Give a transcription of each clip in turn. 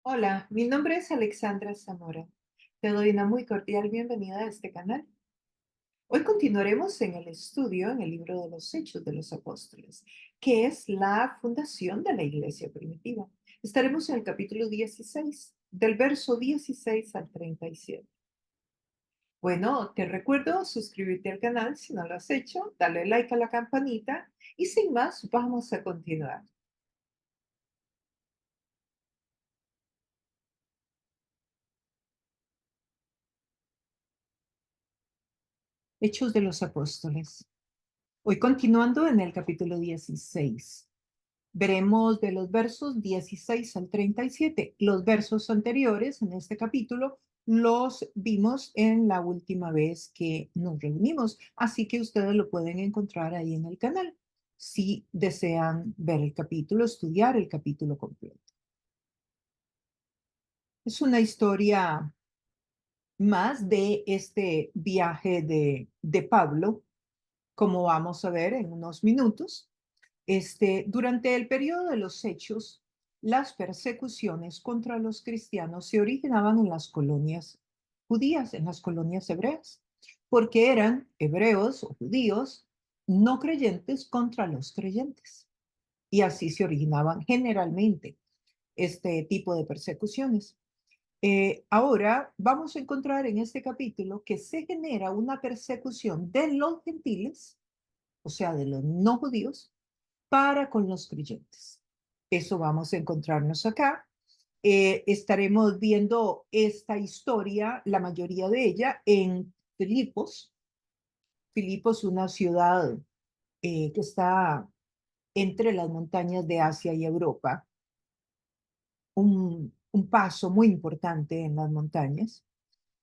Hola, mi nombre es Alexandra Zamora. Te doy una muy cordial bienvenida a este canal. Hoy continuaremos en el estudio en el libro de los Hechos de los Apóstoles, que es la fundación de la iglesia primitiva. Estaremos en el capítulo 16, del verso 16 al 37. Bueno, te recuerdo suscribirte al canal si no lo has hecho, dale like a la campanita y sin más, vamos a continuar. Hechos de los Apóstoles. Hoy continuando en el capítulo 16. Veremos de los versos 16 al 37. Los versos anteriores en este capítulo los vimos en la última vez que nos reunimos, así que ustedes lo pueden encontrar ahí en el canal si desean ver el capítulo, estudiar el capítulo completo. Es una historia más de este viaje de Pablo, como vamos a ver en unos minutos. Durante el periodo de los Hechos, las persecuciones contra los cristianos se originaban en las colonias judías, en las colonias hebreas, porque eran hebreos o judíos no creyentes contra los creyentes. Y así se originaban generalmente este tipo de persecuciones. Ahora vamos a encontrar en este capítulo que se genera una persecución de los gentiles, o sea, de los no judíos, para con los creyentes. Eso vamos a encontrarnos acá. Estaremos viendo esta historia, la mayoría de ella, en Filipos. Filipos, una ciudad que está entre las montañas de Asia y Europa, un paso muy importante en las montañas.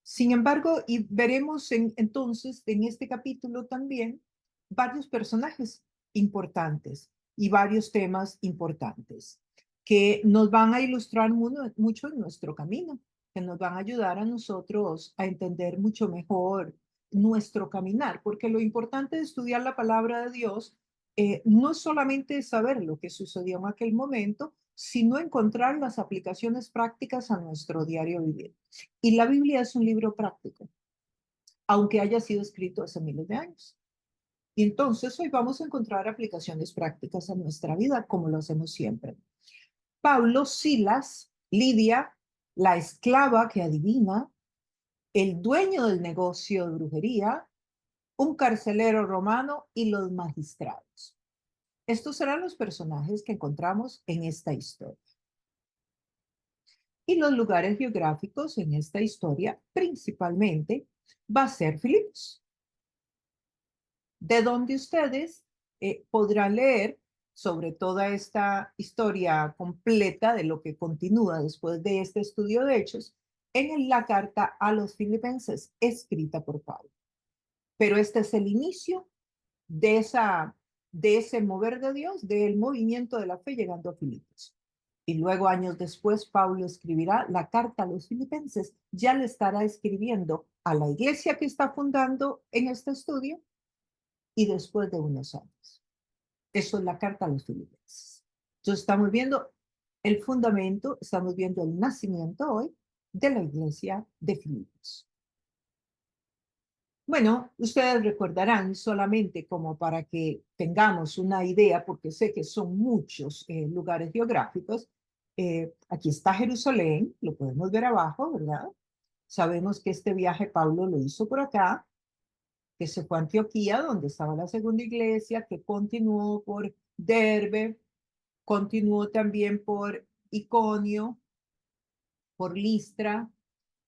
Sin embargo, y veremos entonces en este capítulo también varios personajes importantes y varios temas importantes que nos van a ilustrar mucho en nuestro camino, que nos van a ayudar a nosotros a entender mucho mejor nuestro caminar, porque lo importante de estudiar la palabra de Dios no es solamente saber lo que sucedió en aquel momento, sino encontrar las aplicaciones prácticas a nuestro diario vivir. Y la Biblia es un libro práctico, aunque haya sido escrito hace miles de años. Y entonces hoy vamos a encontrar aplicaciones prácticas a nuestra vida, como lo hacemos siempre. Pablo, Silas, Lidia, la esclava que adivina, el dueño del negocio de brujería, un carcelero romano y los magistrados. Estos serán los personajes que encontramos en esta historia. Y los lugares geográficos en esta historia principalmente va a ser Filipos, de donde ustedes podrán leer sobre toda esta historia completa de lo que continúa después de este estudio de hechos en la carta a los filipenses escrita por Pablo. Pero este es el inicio de, de ese mover de Dios, del movimiento de la fe llegando a Filipos. Y luego, años después, Pablo escribirá la carta a los filipenses, ya le estará escribiendo a la iglesia que está fundando en este estudio y después de unos años. Eso es la carta a los filipenses. Entonces estamos viendo el fundamento, estamos viendo el nacimiento hoy de la iglesia de Filipos. Bueno, ustedes recordarán solamente como para que tengamos una idea, porque sé que son muchos lugares geográficos. Aquí está Jerusalén, lo podemos ver abajo, ¿verdad? Sabemos que este viaje Pablo lo hizo por acá, que se fue a Antioquía, donde estaba la segunda iglesia, que continuó por Derbe, continuó también por Iconio, por Listra.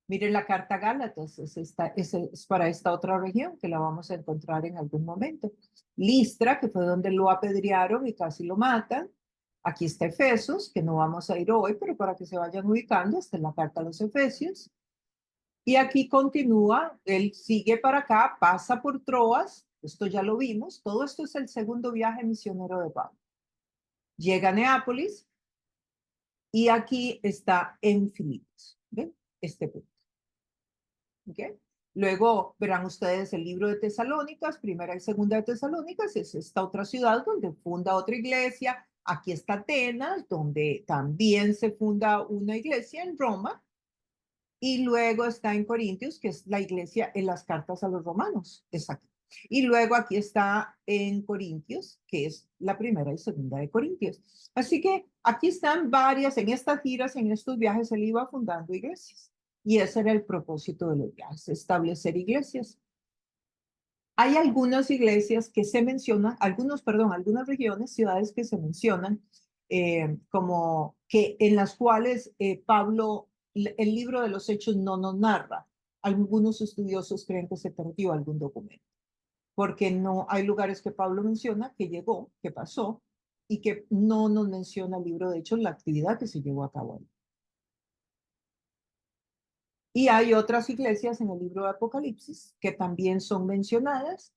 Miren la carta a Gálatas, es para esta otra región que la vamos a encontrar en algún momento. Listra, que fue donde lo apedrearon y casi lo matan. Aquí está Efesos, que no vamos a ir hoy, pero para que se vayan ubicando, esta es la carta a los Efesios. Y aquí continúa, él sigue para acá, pasa por Troas, esto ya lo vimos, todo esto es el segundo viaje misionero de Pablo. Llega a Neápolis y aquí está en Filipos, ¿ven? Este punto. ¿Okay? Luego verán ustedes el libro de Tesalónicas, primera y segunda de Tesalónicas, es esta otra ciudad donde funda otra iglesia, aquí está Atenas, donde también se funda una iglesia en Roma, y luego está en Corintios, que es la iglesia en las cartas a los romanos, es aquí. Y luego aquí está en Corintios, que es la primera y segunda de Corintios. Así que aquí están varias, en estas giras, en estos viajes, él iba fundando iglesias. Y ese era el propósito de los viajes, establecer iglesias. Hay algunas iglesias que se mencionan, algunas regiones, ciudades que se mencionan, como que en las cuales Pablo, el libro de los Hechos no nos narra. Algunos estudiosos creen que se perdió algún documento, porque no hay lugares que Pablo menciona que llegó, que pasó, y que no nos menciona el libro de Hechos la actividad que se llevó a cabo ahí. Y hay otras iglesias en el libro de Apocalipsis que también son mencionadas,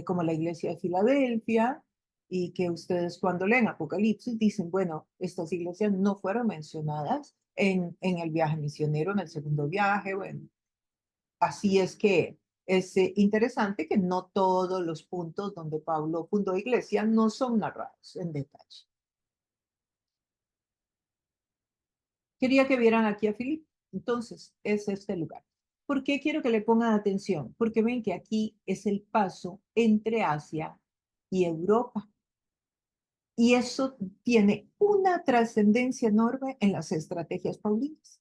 como la iglesia de Filadelfia, y que ustedes cuando leen Apocalipsis dicen, bueno, estas iglesias no fueron mencionadas en el viaje misionero, en el segundo viaje. Bueno, así es que es interesante que no todos los puntos donde Pablo fundó iglesia no son narrados en detalle. Quería que vieran aquí a Filipo. Entonces, es este lugar. ¿Por qué quiero que le pongan atención? Porque ven que aquí es el paso entre Asia y Europa. Y eso tiene una trascendencia enorme en las estrategias paulinas.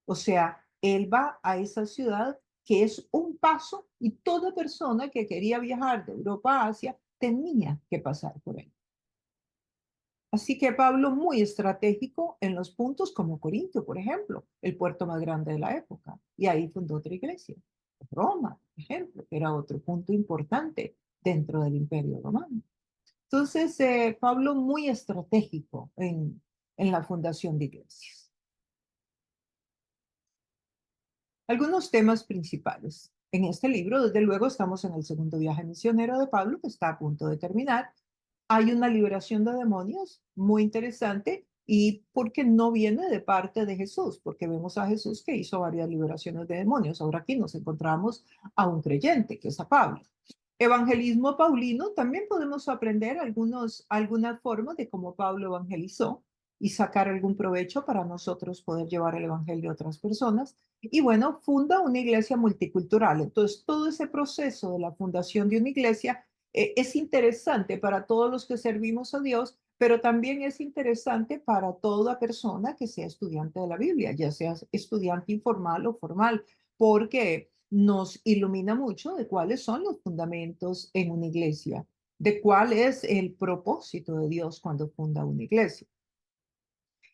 O sea, él va a esa ciudad que es un paso y toda persona que quería viajar de Europa a Asia tenía que pasar por él. Así que Pablo muy estratégico en los puntos como Corintio, por ejemplo, el puerto más grande de la época. Y ahí fundó otra iglesia. Roma, por ejemplo, que era otro punto importante dentro del Imperio Romano. Entonces, Pablo muy estratégico en la fundación de iglesias. Algunos temas principales. En este libro, desde luego, estamos en el segundo viaje misionero de Pablo, que está a punto de terminar. Hay una liberación de demonios muy interesante y porque no viene de parte de Jesús, porque vemos a Jesús que hizo varias liberaciones de demonios. Ahora aquí nos encontramos a un creyente, que es a Pablo. Evangelismo paulino, también podemos aprender algunas formas de cómo Pablo evangelizó y sacar algún provecho para nosotros poder llevar el evangelio a otras personas. Y bueno, funda una iglesia multicultural. Entonces, todo ese proceso de la fundación de una iglesia es interesante para todos los que servimos a Dios, pero también es interesante para toda persona que sea estudiante de la Biblia, ya sea estudiante informal o formal, porque nos ilumina mucho de cuáles son los fundamentos en una iglesia, de cuál es el propósito de Dios cuando funda una iglesia.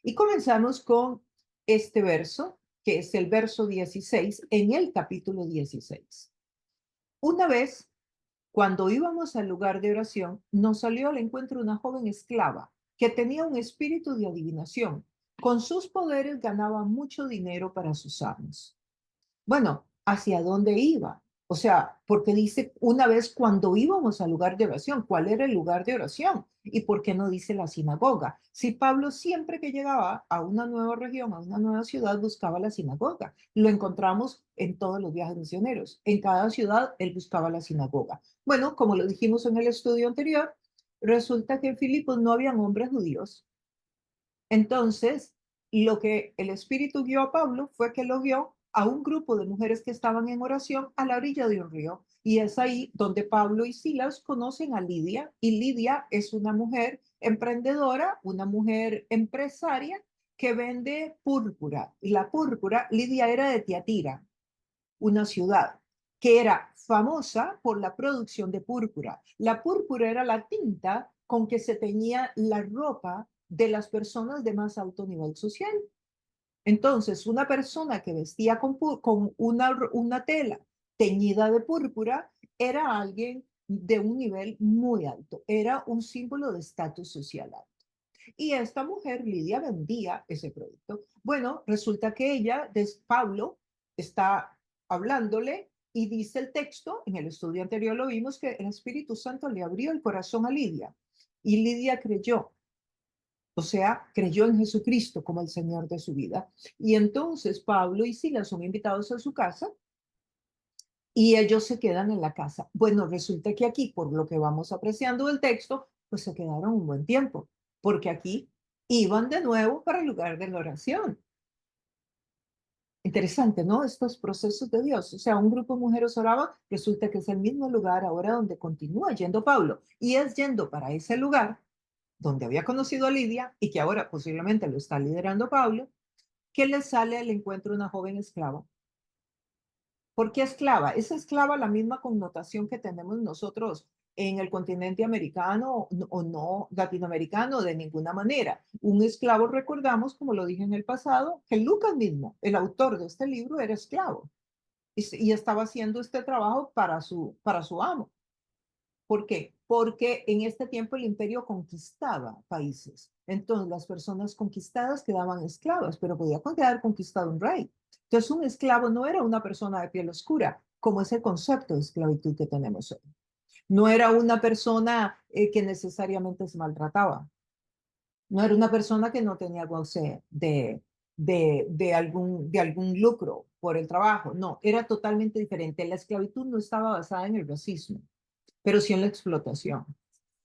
Y comenzamos con este verso, que es el verso 16 en el capítulo 16. Una vez, cuando íbamos al lugar de oración, nos salió al encuentro una joven esclava que tenía un espíritu de adivinación. Con sus poderes ganaba mucho dinero para sus amos. Bueno, ¿hacia dónde iba? O sea, porque dice una vez cuando íbamos al lugar de oración, ¿cuál era el lugar de oración? ¿Y por qué no dice la sinagoga? Si Pablo siempre que llegaba a una nueva región, a una nueva ciudad, buscaba la sinagoga. Lo encontramos en todos los viajes misioneros. En cada ciudad él buscaba la sinagoga. Bueno, como lo dijimos en el estudio anterior, resulta que en Filipos no habían hombres judíos. Entonces, lo que el Espíritu guió a Pablo fue que lo guió a un grupo de mujeres que estaban en oración a la orilla de un río. Y es ahí donde Pablo y Silas conocen a Lidia. Y Lidia es una mujer emprendedora, una mujer empresaria que vende púrpura. Y la púrpura, Lidia era de Tiatira, una ciudad que era famosa por la producción de púrpura. La púrpura era la tinta con que se teñía la ropa de las personas de más alto nivel social. Entonces, una persona que vestía con una tela teñida de púrpura era alguien de un nivel muy alto, era un símbolo de estatus social alto. Y esta mujer, Lidia, vendía ese producto. Bueno, resulta que ella, Pablo, está hablándole y dice el texto, en el estudio anterior lo vimos, que el Espíritu Santo le abrió el corazón a Lidia y Lidia creyó. O sea, creyó en Jesucristo como el Señor de su vida. Y entonces Pablo y Silas son invitados a su casa y ellos se quedan en la casa. Bueno, resulta que aquí, por lo que vamos apreciando del texto, pues se quedaron un buen tiempo. porque aquí iban de nuevo para el lugar de la oración. Interesante, ¿no? Estos procesos de Dios. O sea, un grupo de mujeres oraba, resulta que es el mismo lugar ahora donde continúa yendo Pablo. Y es yendo para ese lugar donde había conocido a Lidia y que ahora posiblemente lo está liderando Pablo, que le sale al encuentro una joven esclava. ¿Por qué esclava? ¿Es esclava la misma connotación que tenemos nosotros en el continente americano o no latinoamericano? De ninguna manera. Un esclavo, recordamos, como lo dije en el pasado, que Lucas mismo, el autor de este libro, era esclavo y estaba haciendo este trabajo para su amo. ¿Por qué? Porque en este tiempo el imperio conquistaba países. Entonces las personas conquistadas quedaban esclavas, pero podía quedar conquistado un rey. Entonces un esclavo no era una persona de piel oscura, como es el concepto de esclavitud que tenemos hoy. No era una persona que necesariamente se maltrataba. No era una persona que no tenía goce de algún lucro por el trabajo. No, era totalmente diferente. La esclavitud no estaba basada en el racismo, pero sí en la explotación,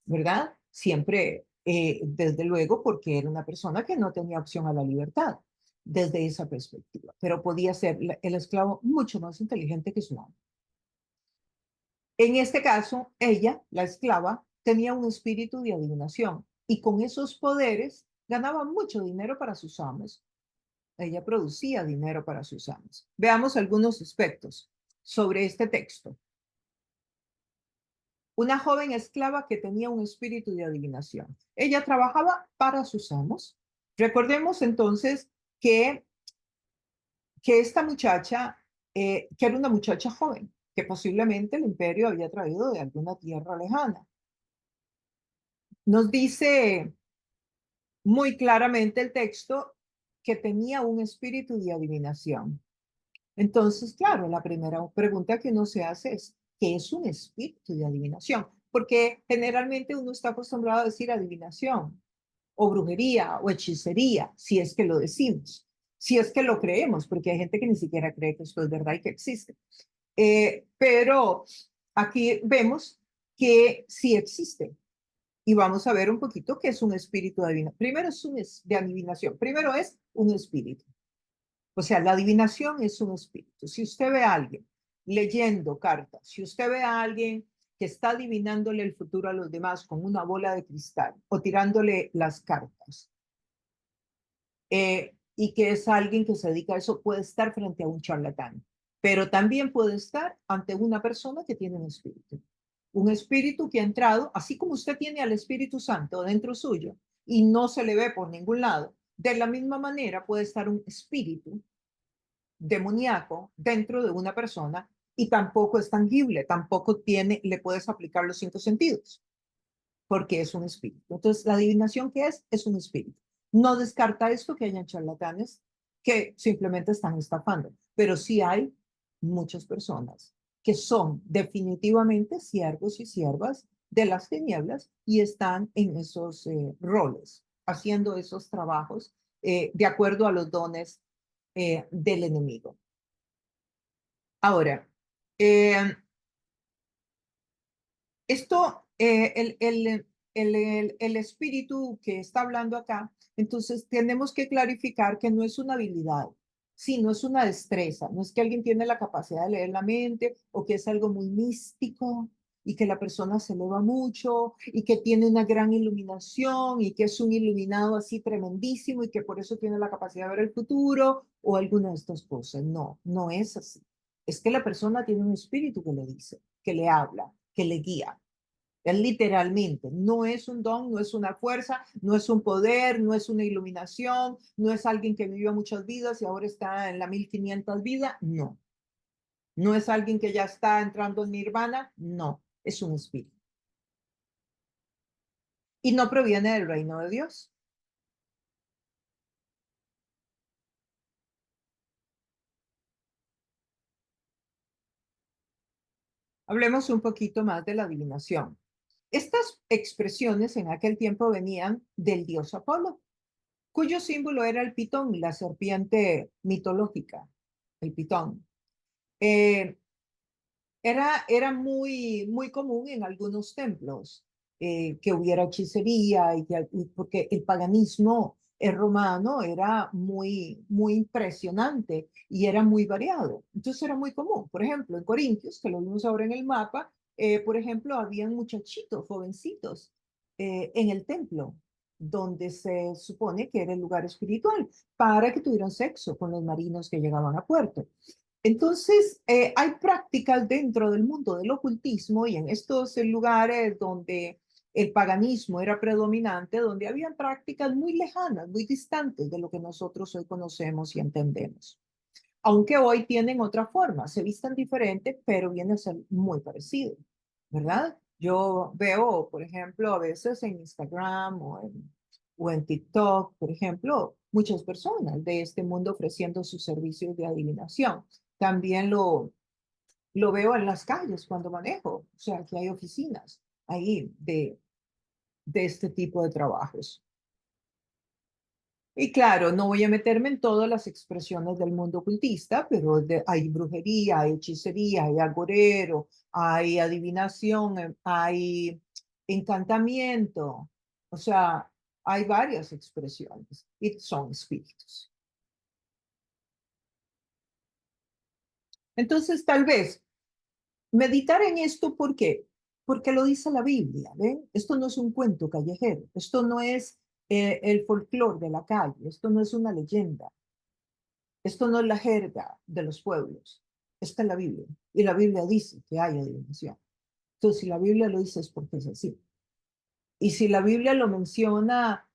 ¿verdad? Siempre, desde luego, porque era una persona que no tenía opción a la libertad desde esa perspectiva, pero podía ser el esclavo mucho más inteligente que su amo. En este caso, ella, la esclava, tenía un espíritu de adivinación y con esos poderes ganaba mucho dinero para sus amos. Ella producía dinero para sus amos. Veamos algunos aspectos sobre este texto. Una joven esclava que tenía un espíritu de adivinación. Ella trabajaba para sus amos. Recordemos entonces que, que esta muchacha, que era una muchacha joven, que posiblemente el imperio había traído de alguna tierra lejana. Nos dice muy claramente el texto que tenía un espíritu de adivinación. Entonces, claro, la primera pregunta que uno se hace es, ¿qué es un espíritu de adivinación? Porque generalmente uno está acostumbrado a decir adivinación o brujería o hechicería, si es que lo decimos, si es que lo creemos, porque hay gente que ni siquiera cree que esto es verdad y que existe. Pero aquí vemos que sí existe. Y vamos a ver un poquito qué es un espíritu de adivinación. Primero es de adivinación. Primero es un espíritu. O sea, la adivinación es un espíritu. Si usted ve a alguien leyendo cartas, si usted ve a alguien que está adivinándole el futuro a los demás con una bola de cristal o tirándole las cartas, y que es alguien que se dedica a eso, puede estar frente a un charlatán, pero también puede estar ante una persona que tiene un espíritu que ha entrado, así como usted tiene al Espíritu Santo dentro suyo y no se le ve por ningún lado, de la misma manera puede estar un espíritu demoníaco dentro de una persona y tampoco es tangible, tampoco le puedes aplicar los cinco sentidos, porque es un espíritu. Entonces, la adivinación que es un espíritu. No descarta esto que hayan charlatanes que simplemente están estafando, pero sí hay muchas personas que son definitivamente siervos y siervas de las tinieblas y están en esos roles, haciendo esos trabajos de acuerdo a los dones del enemigo. Ahora, eh, esto, el espíritu que está hablando acá, entonces tenemos que clarificar que no es una habilidad, sí, no es una destreza, no es que alguien tiene la capacidad de leer la mente o que es algo muy místico y que la persona se eleva mucho y que tiene una gran iluminación y que es un iluminado así tremendísimo y que por eso tiene la capacidad de ver el futuro o alguna de estas cosas. No, no es así. Es que la persona tiene un espíritu que le dice, que le habla, que le guía. Es literalmente, no es un don, no es una fuerza, no es un poder, no es una iluminación, no es alguien que vivió muchas vidas y ahora está en la 1500 vida, no. No es alguien que ya está entrando en nirvana, no, es un espíritu. Y no proviene del reino de Dios. Hablemos un poquito más de la adivinación. Estas expresiones en aquel tiempo venían del dios Apolo, cuyo símbolo era el pitón, la serpiente mitológica, el pitón. Eh, era muy común en algunos templos. que hubiera hechicería, y porque el paganismo romano era muy impresionante y era muy variado. Entonces era muy común. Por ejemplo, en Corintios, que lo vimos ahora en el mapa, por ejemplo, habían muchachitos, jovencitos, en el templo, donde se supone que era el lugar espiritual, para que tuvieran sexo con los marinos que llegaban a puerto. Entonces, hay prácticas dentro del mundo del ocultismo y en estos lugares donde el paganismo era predominante, donde habían prácticas muy lejanas, muy distantes de lo que nosotros hoy conocemos y entendemos. Aunque hoy tienen otra forma, se vistan diferente, pero viene a ser muy parecido, ¿verdad? Yo veo, por ejemplo, a veces en Instagram o en TikTok, por ejemplo, muchas personas de este mundo ofreciendo sus servicios de adivinación. También lo veo en las calles cuando manejo, o sea, que hay oficinas ahí de este tipo de trabajos. Y claro, no voy a meterme en todas las expresiones del mundo ocultista, pero hay brujería, hay hechicería, hay agorero, hay adivinación, hay encantamiento, o sea, hay varias expresiones y son espíritus. Entonces, tal vez meditar en esto, ¿por qué? Porque lo dice la Biblia, ¿ven? Esto no es un cuento callejero, esto no es el folclore de la calle, esto no es una leyenda. Esto no es la jerga de los pueblos, esta es la Biblia. Y la Biblia dice que hay adivinación. Entonces, si la Biblia lo dice es porque es así. Y si la Biblia lo menciona,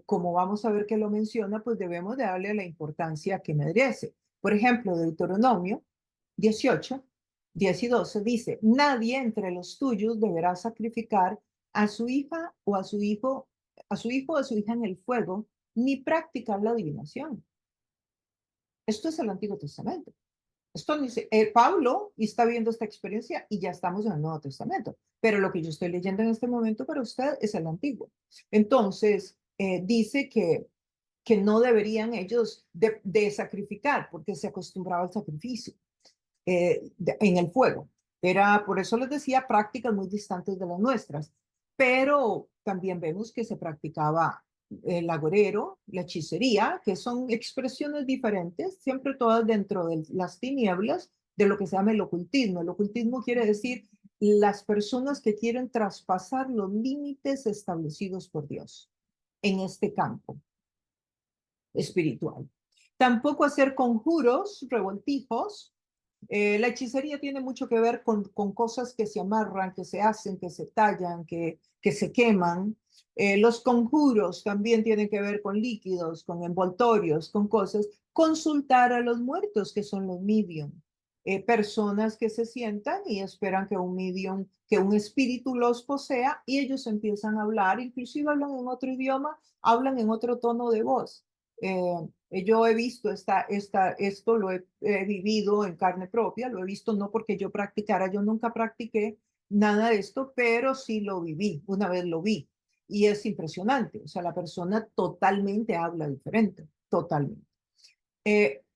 como vamos a ver que lo menciona, pues debemos de darle la importancia que merece. Por ejemplo, Deuteronomio 18, 10 y 12 dice, nadie entre los tuyos deberá sacrificar a su hija o a su hijo, a su hijo o a su hija en el fuego, ni practicar la adivinación. Esto es el Antiguo Testamento. Esto dice, Pablo está viendo esta experiencia y ya estamos en el Nuevo Testamento, pero lo que yo estoy leyendo en este momento para usted es el Antiguo. Entonces, dice que no deberían ellos de sacrificar, porque se acostumbraba al sacrificio en el fuego. Era, por eso les decía, prácticas muy distantes de las nuestras, pero también vemos que se practicaba el agorero, la hechicería, que son expresiones diferentes, siempre todas dentro de las tinieblas de lo que se llama el ocultismo. El ocultismo quiere decir las personas que quieren traspasar los límites establecidos por Dios en este campo espiritual. Tampoco hacer conjuros, revoltijos. La hechicería tiene mucho que ver con cosas que se amarran, que se hacen, que se tallan, que se queman. Los conjuros también tienen que ver con líquidos, con envoltorios, con cosas. Consultar a los muertos, que son los medium. Personas que se sientan y esperan que un medium, que un espíritu los posea y ellos empiezan a hablar, inclusive hablan en otro idioma, hablan en otro tono de voz. Yo he visto esto, he vivido en carne propia, lo he visto no porque yo practicara, yo nunca practiqué nada de esto, pero sí lo viví, una vez lo vi. Y es impresionante, o sea, la persona totalmente habla diferente, totalmente.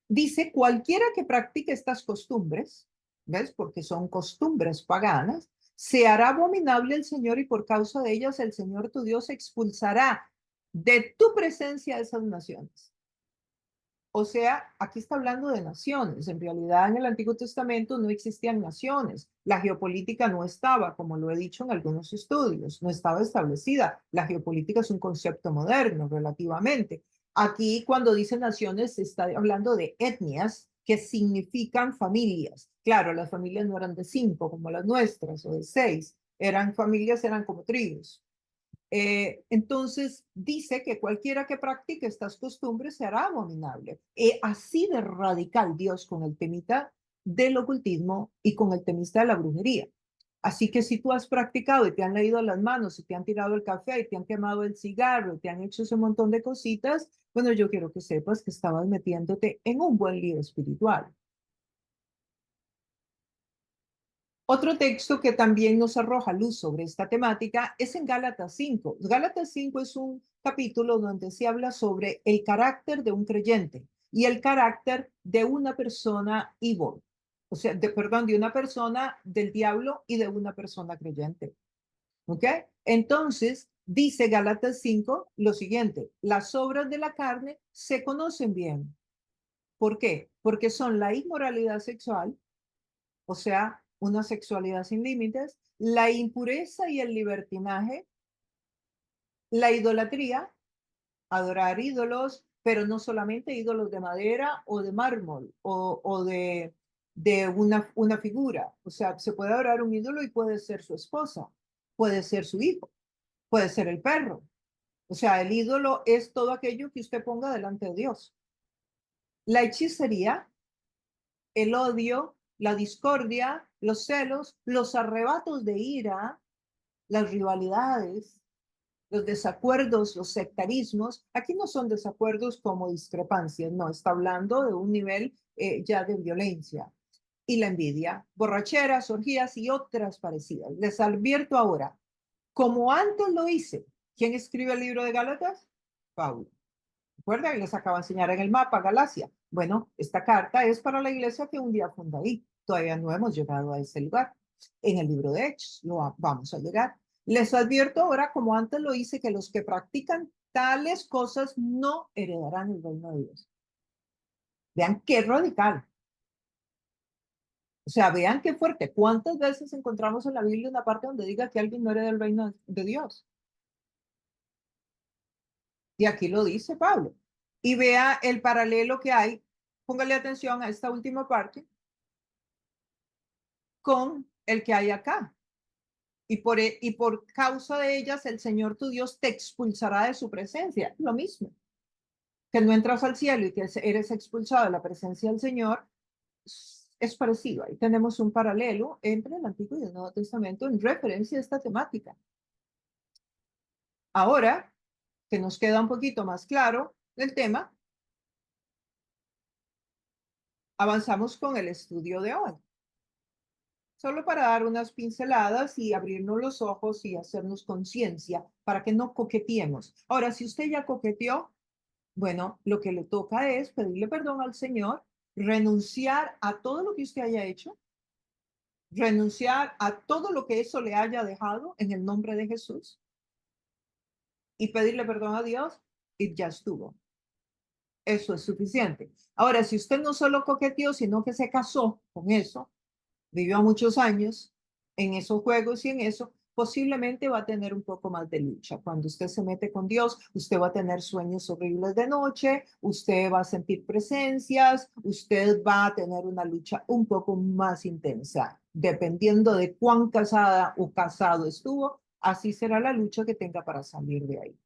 Dice, cualquiera que practique estas costumbres, ¿ves? Porque son costumbres paganas, se hará abominable el Señor y por causa de ellas el Señor tu Dios expulsará de tu presencia a esas naciones. O sea, aquí está hablando de naciones. En realidad, en el Antiguo Testamento no existían naciones. La geopolítica no estaba, como lo he dicho en algunos estudios, no estaba establecida. La geopolítica es un concepto moderno relativamente. Aquí, cuando dice naciones, se está hablando de etnias que significan familias. Claro, las familias no eran de 5 como las nuestras o de 6. Eran familias, eran como tribus. Entonces dice que cualquiera que practique estas costumbres será abominable. Así de radical Dios con el temita del ocultismo y con el temita de la brujería. Así que si tú has practicado y te han leído las manos y te han tirado el café y te han quemado el cigarro y te han hecho ese montón de cositas, bueno, yo quiero que sepas que estabas metiéndote en un buen lío espiritual. Otro texto que también nos arroja luz sobre esta temática es en Gálatas 5. Gálatas 5 es un capítulo donde se habla sobre el carácter de un creyente y el carácter de una persona evil, o sea, perdón, de una persona del diablo y de una persona creyente. ¿Ok? Entonces, dice Gálatas 5 lo siguiente: las obras de la carne se conocen bien. ¿Por qué? Porque son la inmoralidad sexual, o sea, una sexualidad sin límites, la impureza y el libertinaje, la idolatría, adorar ídolos, pero no solamente ídolos de madera o de mármol o de una figura. O sea, se puede adorar un ídolo y puede ser su esposa, puede ser su hijo, puede ser el perro. O sea, el ídolo es todo aquello que usted ponga delante de Dios. La hechicería, el odio, la discordia, los celos, los arrebatos de ira, las rivalidades, los desacuerdos, los sectarismos. Aquí no son desacuerdos como discrepancias, no, está hablando de un nivel ya de violencia. Y la envidia, borracheras, orgías y otras parecidas. Les advierto ahora, como antes lo hice. ¿Quién escribe el libro de Gálatas? Pablo. Recuerda que les acabo de enseñar en el mapa Galacia. Bueno, esta carta es para la iglesia que un día funda ahí. Todavía no hemos llegado a ese lugar. En el libro de Hechos vamos a llegar. Les advierto ahora, como antes lo hice, que los que practican tales cosas no heredarán el reino de Dios. Vean qué radical. O sea, vean qué fuerte. ¿Cuántas veces encontramos en la Biblia una parte donde diga que alguien no hereda el reino de Dios? Y aquí lo dice Pablo. Y vea el paralelo que hay. Póngale atención a esta última parte con el que hay acá. Y por causa de ellas el Señor tu Dios te expulsará de su presencia. Lo mismo, que no entras al cielo y que eres expulsado de la presencia del Señor, es parecido. Ahí tenemos un paralelo entre el Antiguo y el Nuevo Testamento en referencia a esta temática. Ahora, que nos queda un poquito más claro el tema, avanzamos con el estudio de hoy. Solo para dar unas pinceladas y abrirnos los ojos y hacernos conciencia para que no coqueteemos. Ahora, si usted ya coqueteó, bueno, lo que le toca es pedirle perdón al Señor, renunciar a todo lo que usted haya hecho, renunciar a todo lo que eso le haya dejado en el nombre de Jesús y pedirle perdón a Dios y ya estuvo. Eso es suficiente. Ahora, si usted no solo coqueteó, sino que se casó con eso, vivió muchos años en esos juegos y en eso, posiblemente va a tener un poco más de lucha. Cuando usted se mete con Dios, usted va a tener sueños horribles de noche, usted va a sentir presencias, usted va a tener una lucha un poco más intensa. Dependiendo de cuán casada o casado estuvo, así será la lucha que tenga para salir de ahí.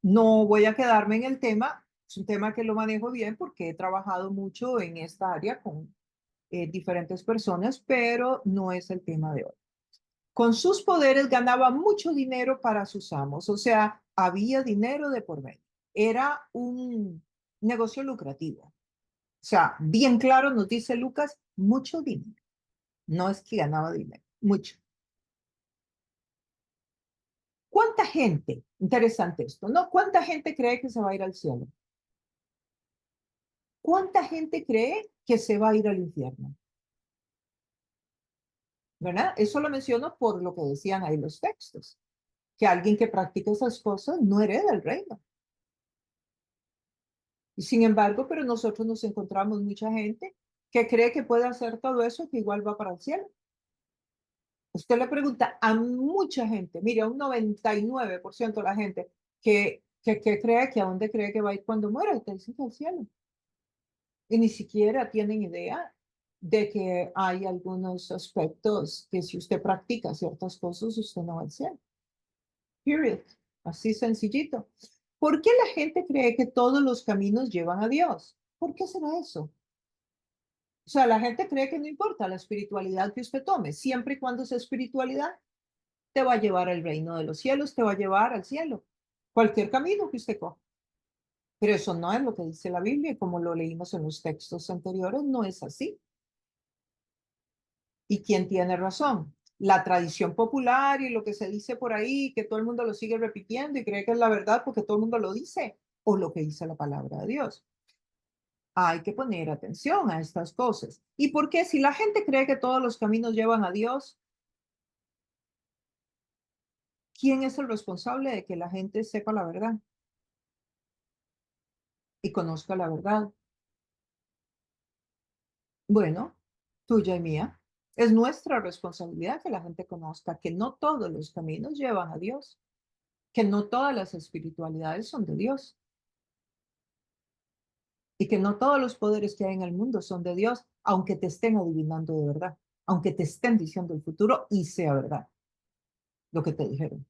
No voy a quedarme en el tema, es un tema que lo manejo bien porque he trabajado mucho en esta área con diferentes personas, pero no es el tema de hoy. Con sus poderes ganaba mucho dinero para sus amos, o sea, había dinero de por medio. Era un negocio lucrativo. O sea, bien claro nos dice Lucas, mucho dinero. No es que ganaba dinero, mucho. ¿Cuánta gente, interesante esto, ¿no? ¿Cuánta gente cree que se va a ir al cielo? ¿Cuánta gente cree que se va a ir al infierno? ¿Verdad? Eso lo menciono por lo que decían ahí los textos, que alguien que practica esas cosas no hereda el reino. Y sin embargo, pero nosotros nos encontramos mucha gente que cree que puede hacer todo eso, que igual va para el cielo. Usted le pregunta a mucha gente, mire, a un 99% de la gente que cree que a dónde cree que va a ir cuando muera, y te dicen que al cielo. Y ni siquiera tienen idea de que hay algunos aspectos que si usted practica ciertas cosas, usted no va al cielo. Period. Así sencillito. ¿Por qué la gente cree que todos los caminos llevan a Dios? ¿Por qué será eso? O sea, la gente cree que no importa la espiritualidad que usted tome, siempre y cuando esa espiritualidad te va a llevar al reino de los cielos, te va a llevar al cielo. Cualquier camino que usted coja. Pero eso no es lo que dice la Biblia, y como lo leímos en los textos anteriores, no es así. ¿Y quién tiene razón? La tradición popular y lo que se dice por ahí, que todo el mundo lo sigue repitiendo y cree que es la verdad porque todo el mundo lo dice, o lo que dice la palabra de Dios. Hay que poner atención a estas cosas. ¿Y por qué? Si la gente cree que todos los caminos llevan a Dios, ¿Quién es el responsable de que la gente sepa la verdad y conozca la verdad? Bueno, tuya y mía. Es nuestra responsabilidad que la gente conozca que no todos los caminos llevan a Dios, que no todas las espiritualidades son de Dios y que no todos los poderes que hay en el mundo son de Dios, aunque te estén adivinando de verdad, aunque te estén diciendo el futuro y sea verdad lo que te dijeron.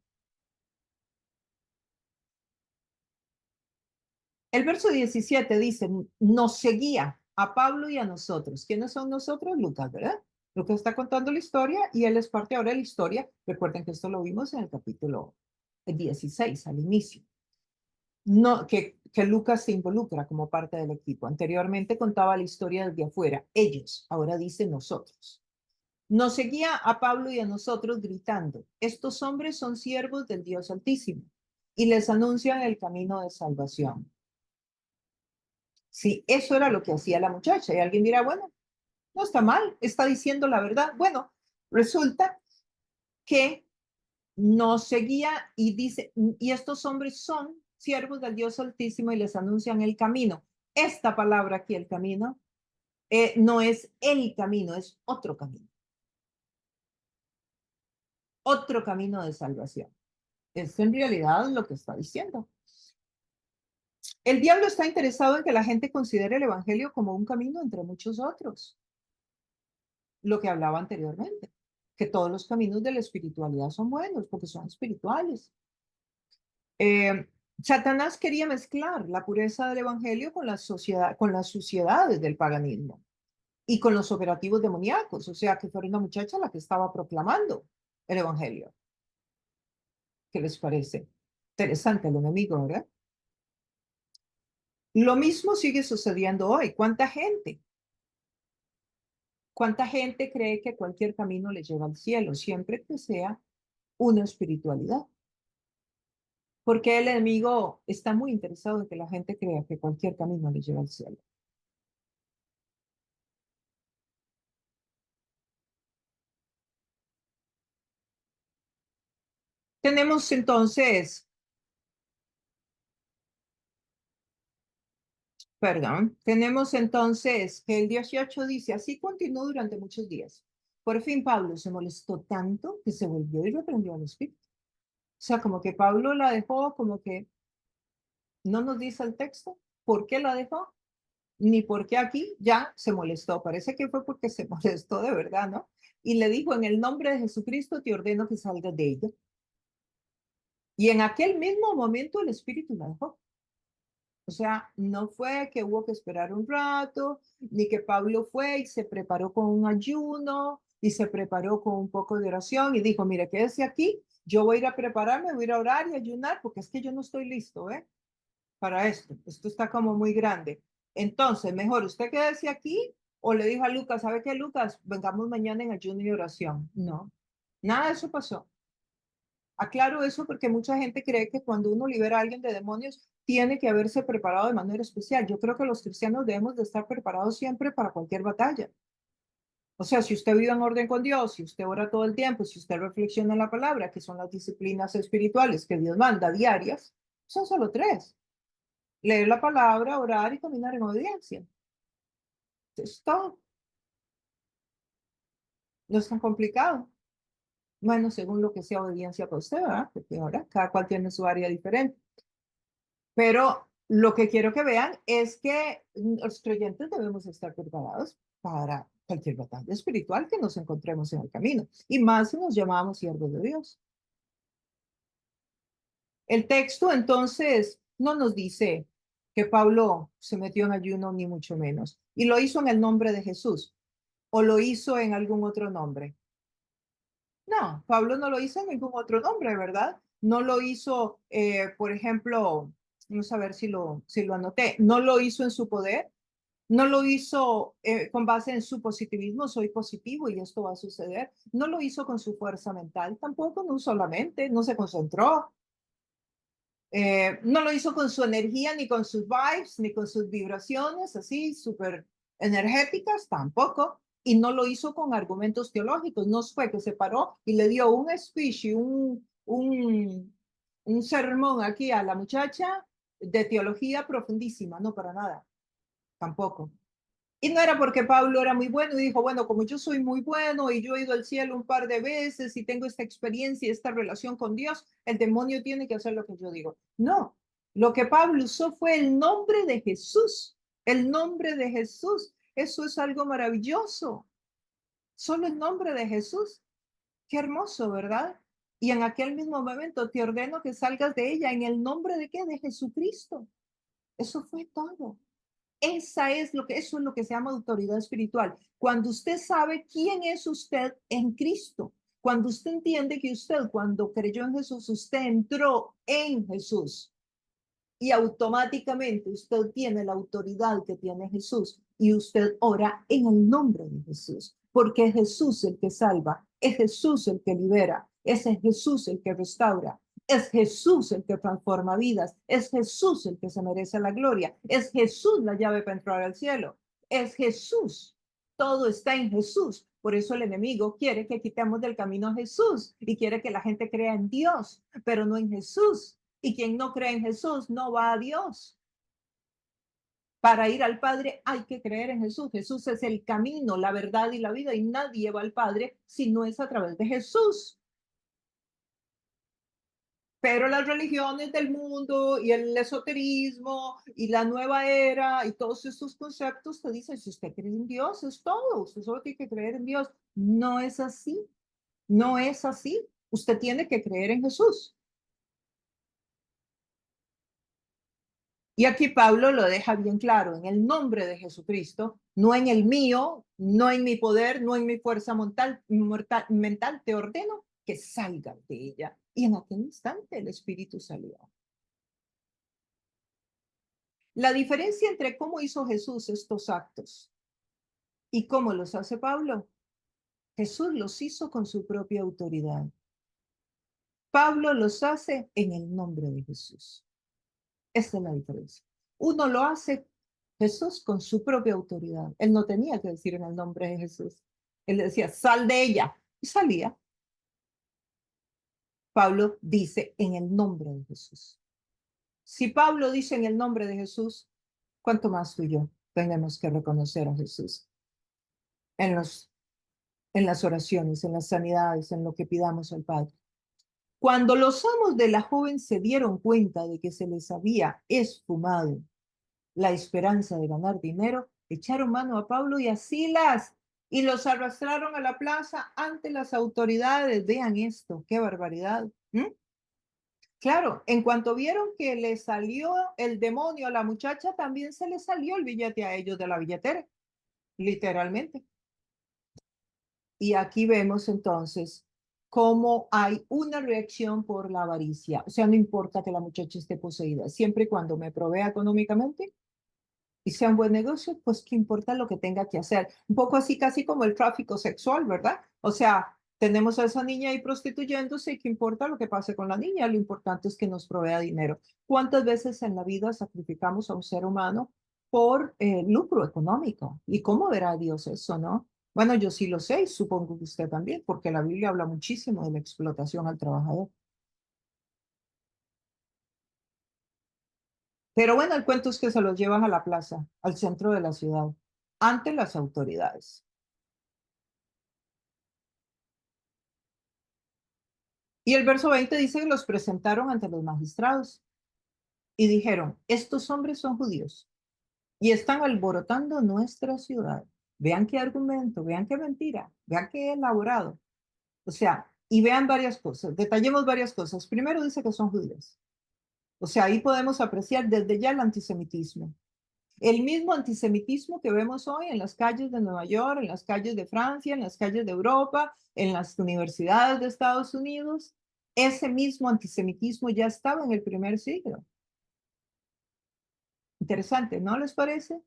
El verso 17 dice, nos seguía a Pablo y a nosotros. ¿Quiénes son nosotros? Lucas, ¿verdad? Lucas está contando la historia y él es parte ahora de la historia. Recuerden que esto lo vimos en el capítulo 16, al inicio. No, que Lucas se involucra como parte del equipo. Anteriormente contaba la historia desde afuera. Ellos, ahora dice nosotros. Nos seguía a Pablo y a nosotros gritando, estos hombres son siervos del Dios Altísimo y les anuncian el camino de salvación. Sí, eso era lo que hacía la muchacha. Y alguien dirá, bueno, no está mal, está diciendo la verdad. Bueno, resulta que nos seguía y dice, y estos hombres son siervos del Dios Altísimo y les anuncian el camino. Esta palabra aquí, el camino, no es el camino, es otro camino de salvación. Es en realidad lo que está diciendo. El diablo está interesado en que la gente considere el evangelio como un camino entre muchos otros, lo que hablaba anteriormente, que todos los caminos de la espiritualidad son buenos porque son espirituales. Eh, Satanás quería mezclar la pureza del evangelio con la sociedad, con las suciedades del paganismo y con los operativos demoníacos, o sea, que fuera una muchacha la que estaba proclamando el evangelio. ¿Qué les parece? Interesante el enemigo, ¿verdad? Lo mismo sigue sucediendo hoy. ¿Cuánta gente cree que cualquier camino le lleva al cielo, siempre que sea una espiritualidad? Porque el enemigo está muy interesado en que la gente crea que cualquier camino le lleva al cielo. Tenemos entonces, tenemos entonces que el 18 dice, así continuó durante muchos días. Por fin Pablo se molestó tanto que se volvió y reprendió al espíritu. O sea, como que Pablo la dejó, como que no nos dice el texto por qué la dejó, ni por qué aquí ya se molestó. Parece que fue porque se molestó de verdad, ¿no? Y le dijo, en el nombre de Jesucristo te ordeno que salgas de ella. Y en aquel mismo momento el espíritu la dejó. O sea, no fue que hubo que esperar un rato, ni que Pablo fue y se preparó con un ayuno y se preparó con un poco de oración y dijo, mire, quédese aquí, yo voy a ir a prepararme, voy a ir a orar y ayunar porque es que yo no estoy listo, ¿eh? Para esto. Esto está como muy grande. Entonces, mejor usted quédese aquí o le dijo a Lucas, ¿sabe qué, Lucas? Vengamos mañana en ayuno y oración. No, nada de eso pasó. Aclaro eso porque mucha gente cree que cuando uno libera a alguien de demonios, tiene que haberse preparado de manera especial. Yo creo que los cristianos debemos de estar preparados siempre para cualquier batalla. O sea, si usted vive en orden con Dios, si usted ora todo el tiempo, si usted reflexiona en la palabra, que son las disciplinas espirituales que Dios manda diarias, son solo tres: leer la palabra, orar y caminar en obediencia. Esto no es tan complicado. Bueno, según lo que sea obediencia para usted, ¿verdad? Porque ahora cada cual tiene su área diferente. Pero lo que quiero que vean es que los creyentes debemos estar preparados para cualquier batalla espiritual que nos encontremos en el camino. Y más si nos llamamos siervos de Dios. El texto entonces no nos dice que Pablo se metió en ayuno ni mucho menos. Y lo hizo en el nombre de Jesús. ¿O lo hizo en algún otro nombre? No, Pablo no lo hizo en ningún otro nombre, ¿verdad? No lo hizo, por ejemplo, vamos a ver si lo anoté, no lo hizo en su poder, no lo hizo con base en su positivismo, soy positivo y esto va a suceder, no lo hizo con su fuerza mental, tampoco, no solamente, no se concentró, no lo hizo con su energía, ni con sus vibes, ni con sus vibraciones así súper energéticas, tampoco. Y no lo hizo con argumentos teológicos. No fue que se paró y le dio un speech y un sermón aquí a la muchacha de teología profundísima, no para nada, tampoco. Y no era porque Pablo era muy bueno y dijo, bueno, como yo soy muy bueno y yo he ido al cielo un par de veces y tengo esta experiencia y esta relación con Dios, el demonio tiene que hacer lo que yo digo. No, lo que Pablo usó fue el nombre de Jesús, el nombre de Jesús. Eso es algo maravilloso. Solo el nombre de Jesús. Qué hermoso, ¿verdad? Y en aquel mismo momento te ordeno que salgas de ella en el nombre de qué? De Jesucristo. Eso fue todo. Eso es lo que se llama autoridad espiritual. Cuando usted sabe quién es usted en Cristo, cuando usted entiende que usted, cuando creyó en Jesús, usted entró en Jesús y automáticamente usted tiene la autoridad que tiene Jesús y usted ora en el nombre de Jesús, porque es Jesús el que salva, es Jesús el que libera, es Jesús el que restaura, es Jesús el que transforma vidas, es Jesús el que se merece la gloria, es Jesús la llave para entrar al cielo, es Jesús. Todo está en Jesús. Por eso el enemigo quiere que quitemos del camino a Jesús y quiere que la gente crea en Dios, pero no en Jesús. Y quien no cree en Jesús no va a Dios. Para ir al Padre hay que creer en Jesús. Jesús es el camino, la verdad y la vida y nadie va al Padre si no es a través de Jesús. Pero las religiones del mundo y el esoterismo y la nueva era y todos estos conceptos te dicen, si usted cree en Dios, es todo. Usted solo tiene que creer en Dios. No es así. No es así. Usted tiene que creer en Jesús. Y aquí Pablo lo deja bien claro, en el nombre de Jesucristo, no en el mío, no en mi poder, no en mi fuerza mental, te ordeno que salgan de ella. Y en aquel instante el Espíritu salió. La diferencia entre cómo hizo Jesús estos actos y cómo los hace Pablo, Jesús los hizo con su propia autoridad. Pablo los hace en el nombre de Jesús. Esa es la diferencia. Uno lo hace Jesús con su propia autoridad. Él no tenía que decir en el nombre de Jesús. Él decía, sal de ella. Y salía. Pablo dice en el nombre de Jesús. Si Pablo dice en el nombre de Jesús, ¿cuánto más tú y yo tenemos que reconocer a Jesús en, en las oraciones, en las sanidades, en lo que pidamos al Padre? Cuando los amos de la joven se dieron cuenta de que se les había esfumado la esperanza de ganar dinero, echaron mano a Pablo y a Silas y los arrastraron a la plaza ante las autoridades. Vean esto, qué barbaridad. ¿Mm? Claro, en cuanto vieron que le salió el demonio a la muchacha, también se le salió el billete a ellos de la billetera, literalmente. Y aquí vemos entonces cómo hay una reacción por la avaricia. O sea, no importa que la muchacha esté poseída, siempre y cuando me provea económicamente, y sea un buen negocio, pues qué importa lo que tenga que hacer. Un poco así, casi como el tráfico sexual, ¿verdad? O sea, tenemos a esa niña ahí prostituyéndose y qué importa lo que pase con la niña, lo importante es que nos provea dinero. ¿Cuántas veces en la vida sacrificamos a un ser humano por lucro económico? ¿Y cómo verá Dios eso, no? Bueno, yo sí lo sé y supongo que usted también, porque la Biblia habla muchísimo de la explotación al trabajador. Pero bueno, el cuento es que se los llevan a la plaza, al centro de la ciudad, ante las autoridades. Y el verso 20 dice que los presentaron ante los magistrados y dijeron, estos hombres son judíos y están alborotando nuestra ciudad. Vean qué argumento, vean qué mentira, vean qué elaborado. O sea, y vean varias cosas, detallemos varias cosas. Primero dice que son judíos. O sea, ahí podemos apreciar desde ya el antisemitismo. El mismo antisemitismo que vemos hoy en las calles de Nueva York, en las calles de Francia, en las calles de Europa, en las universidades de Estados Unidos, ese mismo antisemitismo ya estaba en el primer siglo. Interesante, ¿no les parece?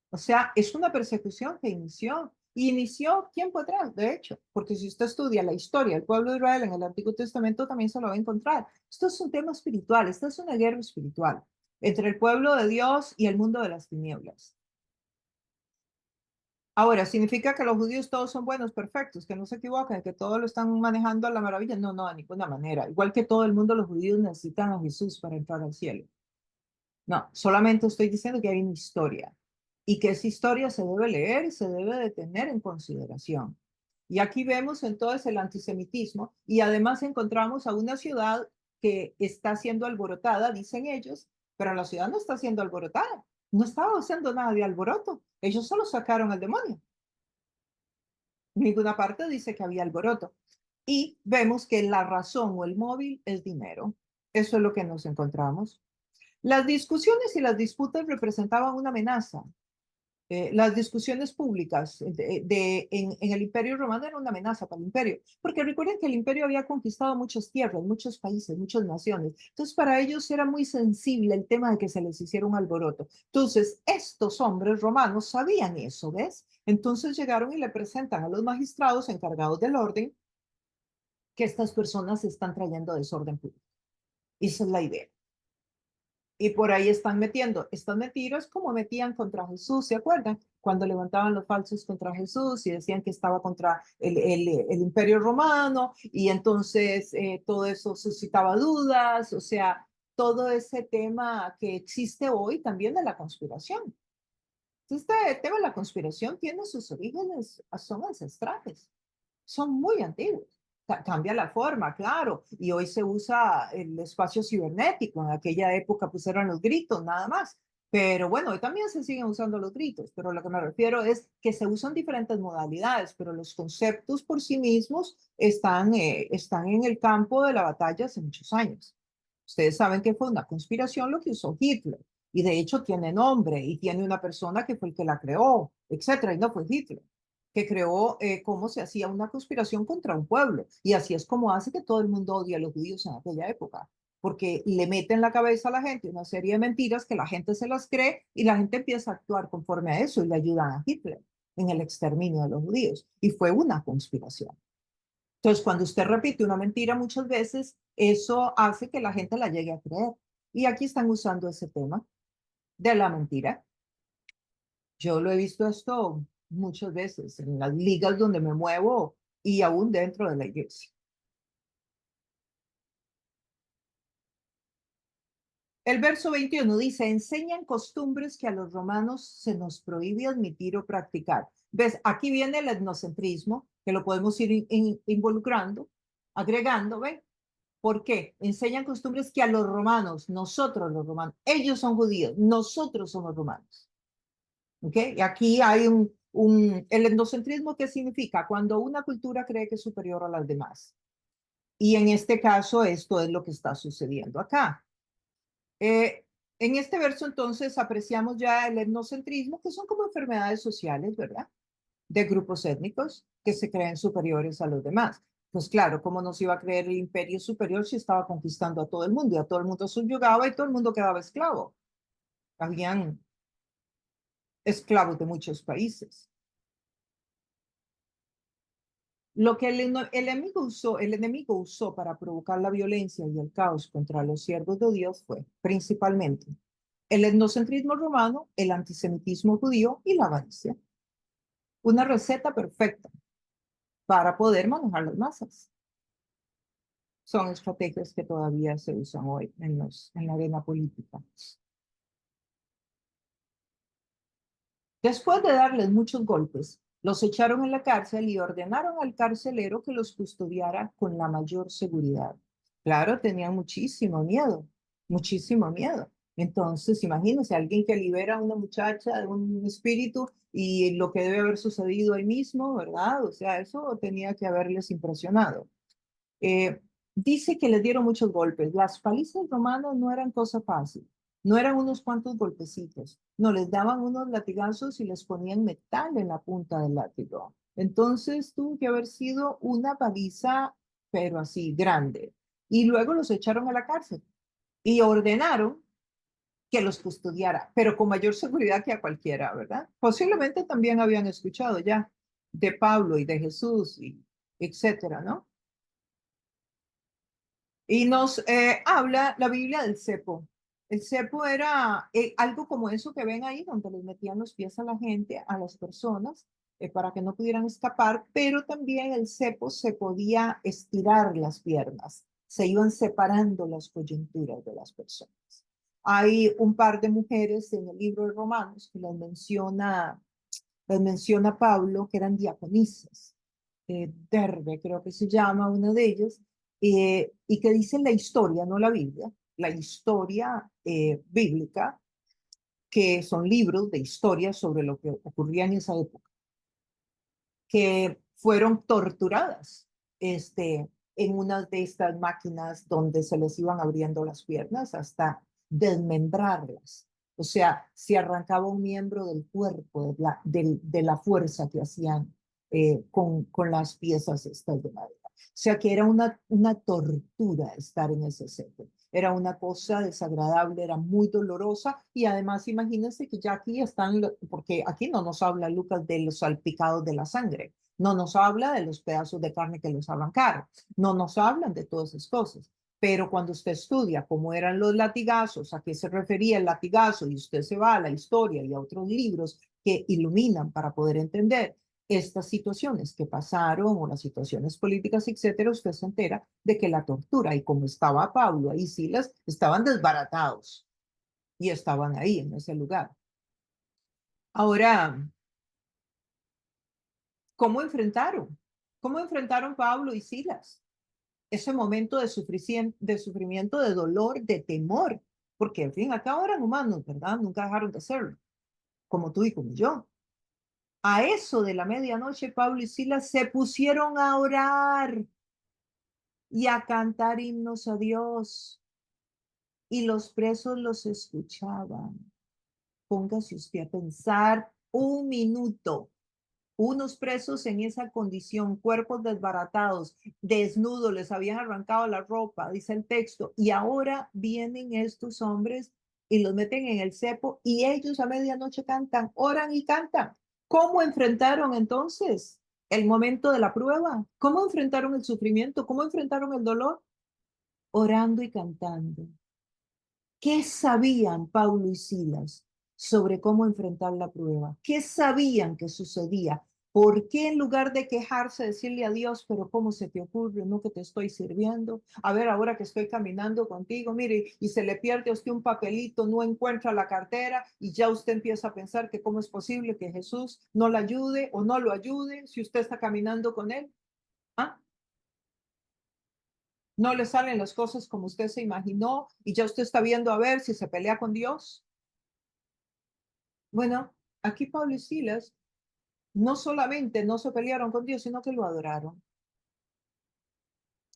O sea, es una persecución que inició. Y inició tiempo atrás, de hecho, porque si usted estudia la historia del pueblo de Israel en el Antiguo Testamento, también se lo va a encontrar. Esto es un tema espiritual, esta es una guerra espiritual entre el pueblo de Dios y el mundo de las tinieblas. Ahora, ¿significa que los judíos todos son buenos, perfectos, que no se equivocan, que todos lo están manejando a la maravilla? No, no, de ninguna manera. Igual que todo el mundo, los judíos necesitan a Jesús para entrar al cielo. No, solamente estoy diciendo que hay una historia y que esa historia se debe leer y se debe de tener en consideración. Y aquí vemos entonces el antisemitismo y además encontramos a una ciudad que está siendo alborotada, dicen ellos, pero la ciudad no está siendo alborotada, no estaba haciendo nada de alboroto, ellos solo sacaron al demonio. Ninguna parte dice que había alboroto. Y vemos que la razón o el móvil es dinero. Eso es lo que nos encontramos. Las discusiones y las disputas representaban una amenaza. Las discusiones públicas en el Imperio Romano eran una amenaza para el imperio, porque recuerden que el imperio había conquistado muchas tierras, muchos países, muchas naciones. Entonces, para ellos era muy sensible el tema de que se les hiciera un alboroto. Entonces, estos hombres romanos sabían eso, ¿ves? Entonces llegaron y le presentan a los magistrados encargados del orden que estas personas están trayendo desorden público. Esa es la idea. Y por ahí están metiendo estas mentiras como metían contra Jesús, ¿se acuerdan? Cuando levantaban los falsos contra Jesús y decían que estaba contra el imperio romano y entonces todo eso suscitaba dudas, o sea, todo ese tema que existe hoy también de la conspiración. Este tema de la conspiración tiene sus orígenes, son ancestrales, son muy antiguos. Cambia la forma, claro, y hoy se usa el espacio cibernético, en aquella época pues eran los gritos nada más, pero bueno, hoy también se siguen usando los gritos, pero lo que me refiero es que se usan diferentes modalidades, pero los conceptos por sí mismos están en el campo de la batalla hace muchos años. Ustedes saben que fue una conspiración lo que usó Hitler, y de hecho tiene nombre, y tiene una persona que fue el que la creó, etcétera, y no fue Hitler que creó cómo se hacía una conspiración contra un pueblo. Y así es como hace que todo el mundo odie a los judíos en aquella época, porque le meten en la cabeza a la gente una serie de mentiras que la gente se las cree y la gente empieza a actuar conforme a eso y le ayudan a Hitler en el exterminio de los judíos. Y fue una conspiración. Entonces, cuando usted repite una mentira muchas veces, eso hace que la gente la llegue a creer. Y aquí están usando ese tema de la mentira. Yo lo he visto esto muchas veces en las ligas donde me muevo y aún dentro de la iglesia. El verso 21 dice, enseñan costumbres que a los romanos se nos prohíbe admitir o practicar. ¿Ves? Aquí viene el etnocentrismo, que lo podemos ir involucrando, agregando, ¿ven? ¿Por qué? Enseñan costumbres que a los romanos, nosotros los romanos, ellos son judíos, nosotros somos romanos. ¿Ok? Y aquí hay el etnocentrismo, ¿qué significa? Cuando una cultura cree que es superior a las demás. Y en este caso, esto es lo que está sucediendo acá. Eh, en este verso, entonces, apreciamos ya el etnocentrismo, que son como enfermedades sociales, ¿verdad? De grupos étnicos que se creen superiores a los demás. Pues claro, ¿cómo nos iba a creer el imperio superior si estaba conquistando a todo el mundo y a todo el mundo subyugaba y todo el mundo quedaba esclavo? Habían esclavos de muchos países. Lo que el enemigo usó para provocar la violencia y el caos contra los siervos de Dios fue principalmente el etnocentrismo romano, el antisemitismo judío y la avaricia. Una receta perfecta para poder manejar las masas. Son estrategias que todavía se usan hoy en la arena política. Después de darles muchos golpes, los echaron en la cárcel y ordenaron al carcelero que los custodiara con la mayor seguridad. Claro, tenían muchísimo miedo, muchísimo miedo. Entonces, imagínense, alguien que libera a una muchacha de un espíritu y lo que debe haber sucedido ahí mismo, ¿verdad? O sea, eso tenía que haberles impresionado. Eh, Dice que les dieron muchos golpes. Las palizas romanas no eran cosa fácil, no eran unos cuantos golpecitos, no les daban unos latigazos y les ponían metal en la punta del látigo. Entonces tuvo que haber sido una paliza, pero así, grande. Y luego los echaron a la cárcel y ordenaron que los custodiara, pero con mayor seguridad que a cualquiera, ¿verdad? Posiblemente también habían escuchado ya de Pablo y de Jesús y etcétera, ¿no? Y nos habla la Biblia del cepo. El cepo era algo como eso que ven ahí, donde les metían los pies a la gente, a las personas, para que no pudieran escapar, pero también el cepo se podía estirar las piernas, se iban separando las coyunturas de las personas. Hay un par de mujeres en el libro de Romanos que las menciona Pablo, que eran diaconisas. Derbe, creo que se llama una de ellas, y que dicen la historia, no la Biblia, la historia bíblica, que son libros de historia sobre lo que ocurría en esa época, que fueron torturadas en una de estas máquinas donde se les iban abriendo las piernas hasta desmembrarlas. O sea, se arrancaba un miembro del cuerpo, de la fuerza que hacían con las piezas estas de madera. O sea que era una tortura estar en ese set. Era una cosa desagradable, era muy dolorosa y además imagínense que ya aquí están, porque aquí no nos habla Lucas de los salpicados de la sangre, no nos habla de los pedazos de carne que los arrancaron, no nos hablan de todas esas cosas. Pero cuando usted estudia cómo eran los latigazos, a qué se refería el latigazo, y usted se va a la historia y a otros libros que iluminan para poder entender estas situaciones que pasaron o las situaciones políticas, etcétera, usted se entera de que la tortura, y como estaba Pablo y Silas, estaban desbaratados y estaban ahí en ese lugar. Ahora, ¿cómo enfrentaron? ¿Cómo enfrentaron Pablo y Silas ese momento de sufrimiento, de dolor, de temor? Porque al fin y al cabo eran humanos, ¿verdad? Nunca dejaron de serlo, como tú y como yo. A eso de la medianoche, Pablo y Silas se pusieron a orar y a cantar himnos a Dios, y los presos los escuchaban. Póngase usted a pensar un minuto. Unos presos en esa condición, cuerpos desbaratados, desnudos, les habían arrancado la ropa, dice el texto, y ahora vienen estos hombres y los meten en el cepo y ellos a medianoche cantan, oran y cantan. ¿Cómo enfrentaron entonces el momento de la prueba? ¿Cómo enfrentaron el sufrimiento? ¿Cómo enfrentaron el dolor? Orando y cantando. ¿Qué sabían Pablo y Silas sobre cómo enfrentar la prueba? ¿Qué sabían que sucedía? ¿Por qué en lugar de quejarse, decirle a Dios, pero cómo se te ocurre, no que te estoy sirviendo? A ver, ahora que estoy caminando contigo, mire, y se le pierde a usted un papelito, no encuentra la cartera y ya usted empieza a pensar que cómo es posible que Jesús no la ayude o no lo ayude si usted está caminando con él. ¿Ah? No le salen las cosas como usted se imaginó y ya usted está viendo a ver si se pelea con Dios. Bueno, aquí Pablo y Silas no solamente no se pelearon con Dios, sino que lo adoraron.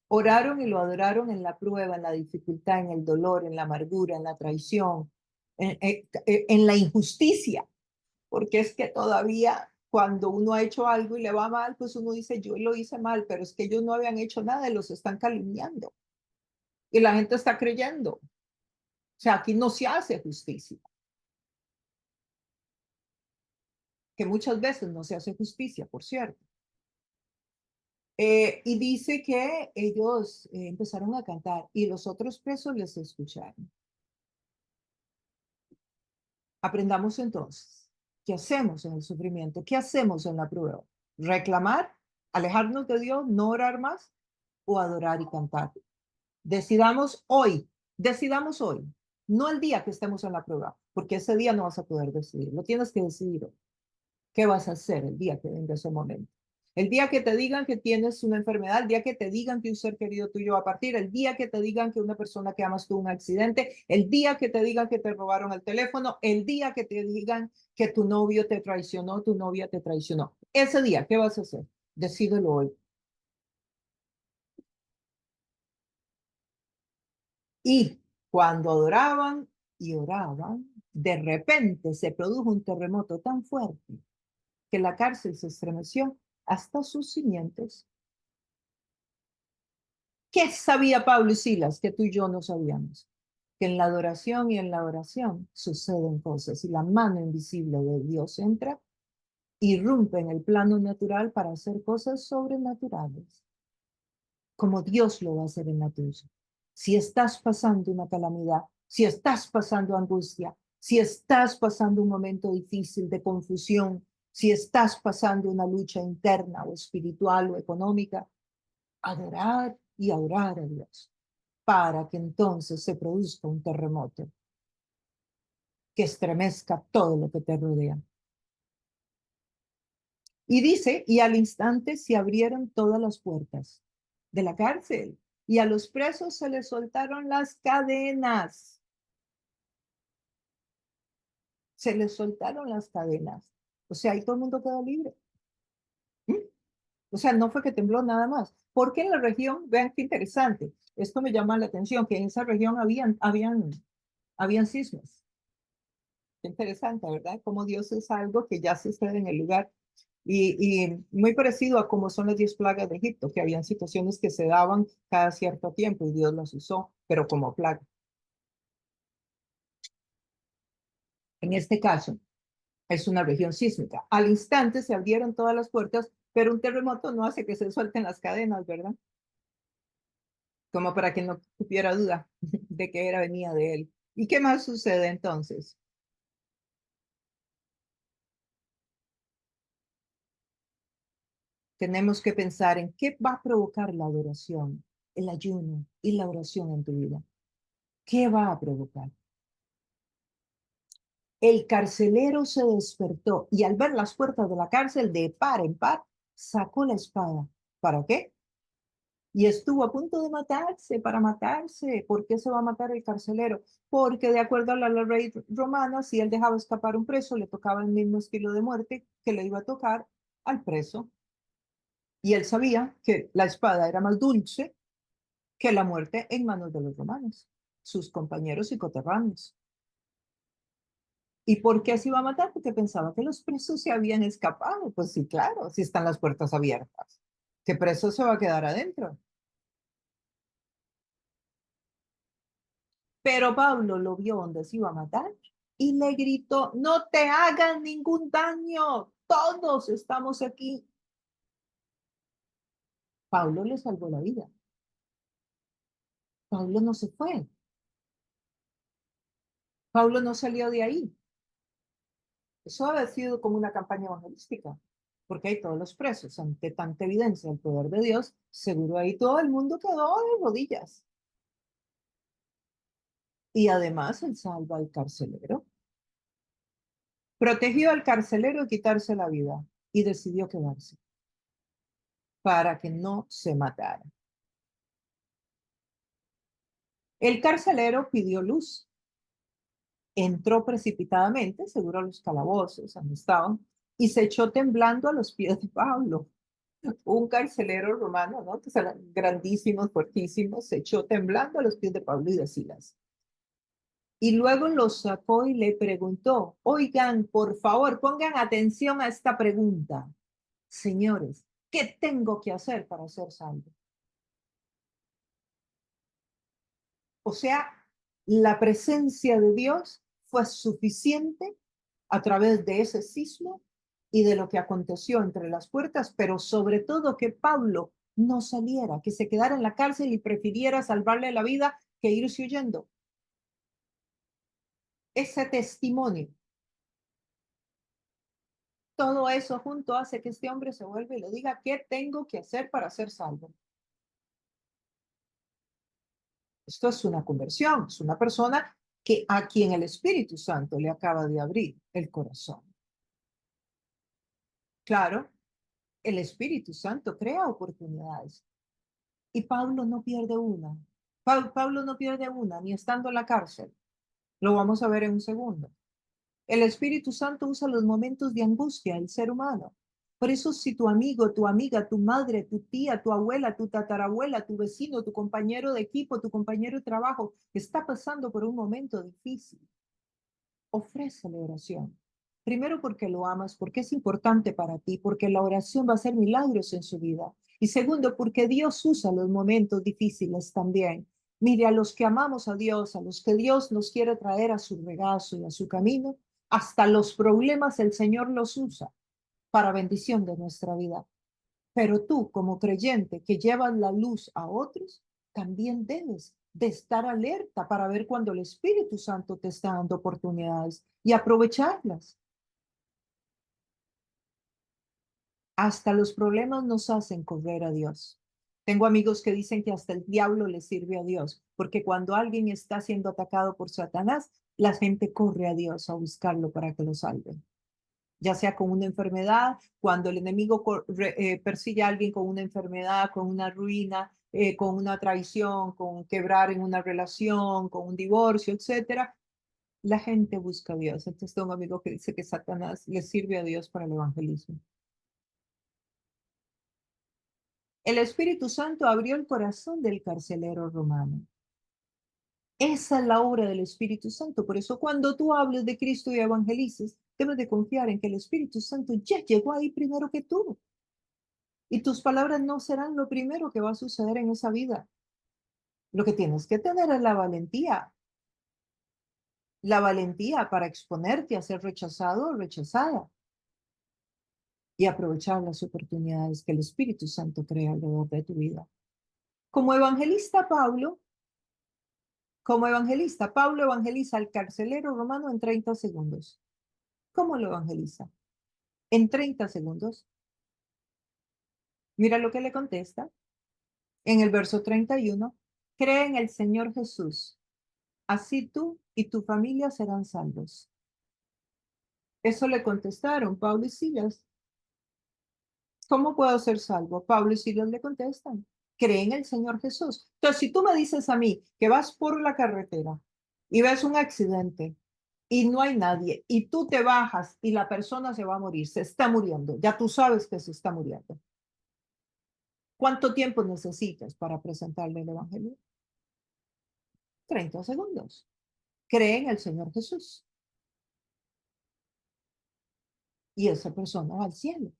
Oraron y lo adoraron en la prueba, en la dificultad, en el dolor, en la amargura, en la traición, en la injusticia, porque es que todavía cuando uno ha hecho algo y le va mal, pues uno dice, yo lo hice mal, pero es que ellos no habían hecho nada y los están calumniando. Y la gente está creyendo. O sea, aquí no se hace justicia, que muchas veces no se hace justicia, por cierto. Y dice que ellos empezaron a cantar y los otros presos les escucharon. Aprendamos entonces, ¿qué hacemos en el sufrimiento? ¿Qué hacemos en la prueba? ¿Reclamar? ¿Alejarnos de Dios? ¿No orar más? ¿O adorar y cantar? Decidamos hoy, no el día que estemos en la prueba, porque ese día no vas a poder decidir, lo tienes que decidir hoy. ¿Qué vas a hacer el día que venga ese momento? El día que te digan que tienes una enfermedad, el día que te digan que un ser querido tuyo va a partir, el día que te digan que una persona que amas tuvo un accidente, el día que te digan que te robaron el teléfono, el día que te digan que tu novio te traicionó, tu novia te traicionó. Ese día, ¿qué vas a hacer? Decídelo hoy. Y cuando adoraban y oraban, de repente se produjo un terremoto tan fuerte que la cárcel se estremeció hasta sus cimientos. ¿Qué sabía Pablo y Silas que tú y yo no sabíamos? Que en la adoración y en la oración suceden cosas y la mano invisible de Dios entra, irrumpe en el plano natural para hacer cosas sobrenaturales, como Dios lo va a hacer en la tuya. Si estás pasando una calamidad, si estás pasando angustia, si estás pasando un momento difícil de confusión, Si estás pasando una lucha interna o espiritual o económica, adorar y orar a Dios para que entonces se produzca un terremoto que estremezca todo lo que te rodea. Y dice, y al instante se abrieron todas las puertas de la cárcel y a los presos se les soltaron las cadenas. Se les soltaron las cadenas. O sea, ahí todo el mundo quedó libre. ¿Mm? O sea, no fue que tembló nada más. Porque en la región, vean qué interesante, esto me llama la atención, que en esa región habían sismos. Qué interesante, ¿verdad? Como Dios es algo que ya sucede en el lugar. Y muy parecido a cómo son las 10 plagas de Egipto, que habían situaciones que se daban cada cierto tiempo y Dios las usó, pero como plaga. En este caso, es una región sísmica. Al instante se abrieron todas las puertas, pero un terremoto no hace que se suelten las cadenas, ¿verdad? Como para que no tuviera duda de que venía de él. ¿Y qué más sucede entonces? Tenemos que pensar en qué va a provocar la adoración, el ayuno y la oración en tu vida. ¿Qué va a provocar? El carcelero se despertó y al ver las puertas de la cárcel de par en par, sacó la espada. ¿Para qué? Y estuvo a punto de matarse, para matarse. ¿Por qué se va a matar el carcelero? Porque de acuerdo a la ley romana, si él dejaba escapar un preso, le tocaba el mismo estilo de muerte que le iba a tocar al preso. Y él sabía que la espada era más dulce que la muerte en manos de los romanos, sus compañeros y coterráneos. ¿Y por qué se iba a matar? Porque pensaba que los presos se habían escapado. Pues sí, claro, si están las puertas abiertas. ¿Qué preso se va a quedar adentro? Pero Pablo lo vio donde se iba a matar y le gritó, no te hagan ningún daño, todos estamos aquí. Pablo le salvó la vida. Pablo no se fue. Pablo no salió de ahí. Eso ha sido como una campaña evangelística, porque hay todos los presos, ante tanta evidencia del poder de Dios, seguro ahí todo el mundo quedó de rodillas. Y además él salva al carcelero. Protegió al carcelero de quitarse la vida y decidió quedarse para que no se matara. El carcelero pidió luz, entró precipitadamente, seguro a los calabozos donde estaban, y se echó temblando a los pies de Pablo. Un carcelero romano, ¿no? Que eran grandísimos, fuertísimos, se echó temblando a los pies de Pablo y de Silas. Y luego los sacó y le preguntó, oigan, por favor, pongan atención a esta pregunta. Señores, ¿qué tengo que hacer para ser salvo? O sea, la presencia de Dios fue suficiente a través de ese sismo y de lo que aconteció entre las puertas, pero sobre todo que Pablo no saliera, que se quedara en la cárcel y prefiriera salvarle la vida que irse huyendo. Ese testimonio, todo eso junto hace que este hombre se vuelva y le diga, ¿qué tengo que hacer para ser salvo? Esto es una conversión, es una persona que a quien el Espíritu Santo le acaba de abrir el corazón. Claro, el Espíritu Santo crea oportunidades y Pablo no pierde una. Pablo no pierde una, ni estando en la cárcel. Lo vamos a ver en un segundo. El Espíritu Santo usa los momentos de angustia del ser humano. Por eso si tu amigo, tu amiga, tu madre, tu tía, tu abuela, tu tatarabuela, tu vecino, tu compañero de equipo, tu compañero de trabajo está pasando por un momento difícil, ofrécele oración. Primero porque lo amas, porque es importante para ti, porque la oración va a hacer milagros en su vida. Y segundo, porque Dios usa los momentos difíciles también. Mire, a los que amamos a Dios, a los que Dios nos quiere traer a su regazo y a su camino, hasta los problemas el Señor los usa para bendición de nuestra vida. Pero tú, como creyente que llevas la luz a otros, también debes de estar alerta para ver cuando el Espíritu Santo te está dando oportunidades y aprovecharlas. Hasta los problemas nos hacen correr a Dios. Tengo amigos que dicen que hasta el diablo le sirve a Dios, porque cuando alguien está siendo atacado por Satanás, la gente corre a Dios a buscarlo para que lo salve. Ya sea con una enfermedad, cuando el enemigo persigue a alguien con una enfermedad, con una ruina, con una traición, con quebrar en una relación, con un divorcio, etcétera, la gente busca a Dios. Entonces tengo un amigo que dice que Satanás le sirve a Dios para el evangelismo. El Espíritu Santo abrió el corazón del carcelero romano. Esa es la obra del Espíritu Santo. Por eso cuando tú hables de Cristo y evangelices, debes de confiar en que el Espíritu Santo ya llegó ahí primero que tú. Y tus palabras no serán lo primero que va a suceder en esa vida. Lo que tienes que tener es la valentía para exponerte a ser rechazado o rechazada y aprovechar las oportunidades que el Espíritu Santo crea alrededor de tu vida. Como evangelista, Pablo evangeliza al carcelero romano en 30 segundos. ¿Cómo lo evangeliza? En 30 segundos. Mira lo que le contesta. En el verso 31, cree en el Señor Jesús. Así tú y tu familia serán salvos. Eso le contestaron Pablo y Silas. ¿Cómo puedo ser salvo? Pablo y Silas le contestan. Cree en el Señor Jesús. Entonces, si tú me dices a mí que vas por la carretera y ves un accidente y no hay nadie y tú te bajas y la persona se va a morir, se está muriendo, ya tú sabes que se está muriendo. ¿Cuánto tiempo necesitas para presentarle el Evangelio? 30 segundos. Cree en el Señor Jesús y esa persona va al cielo.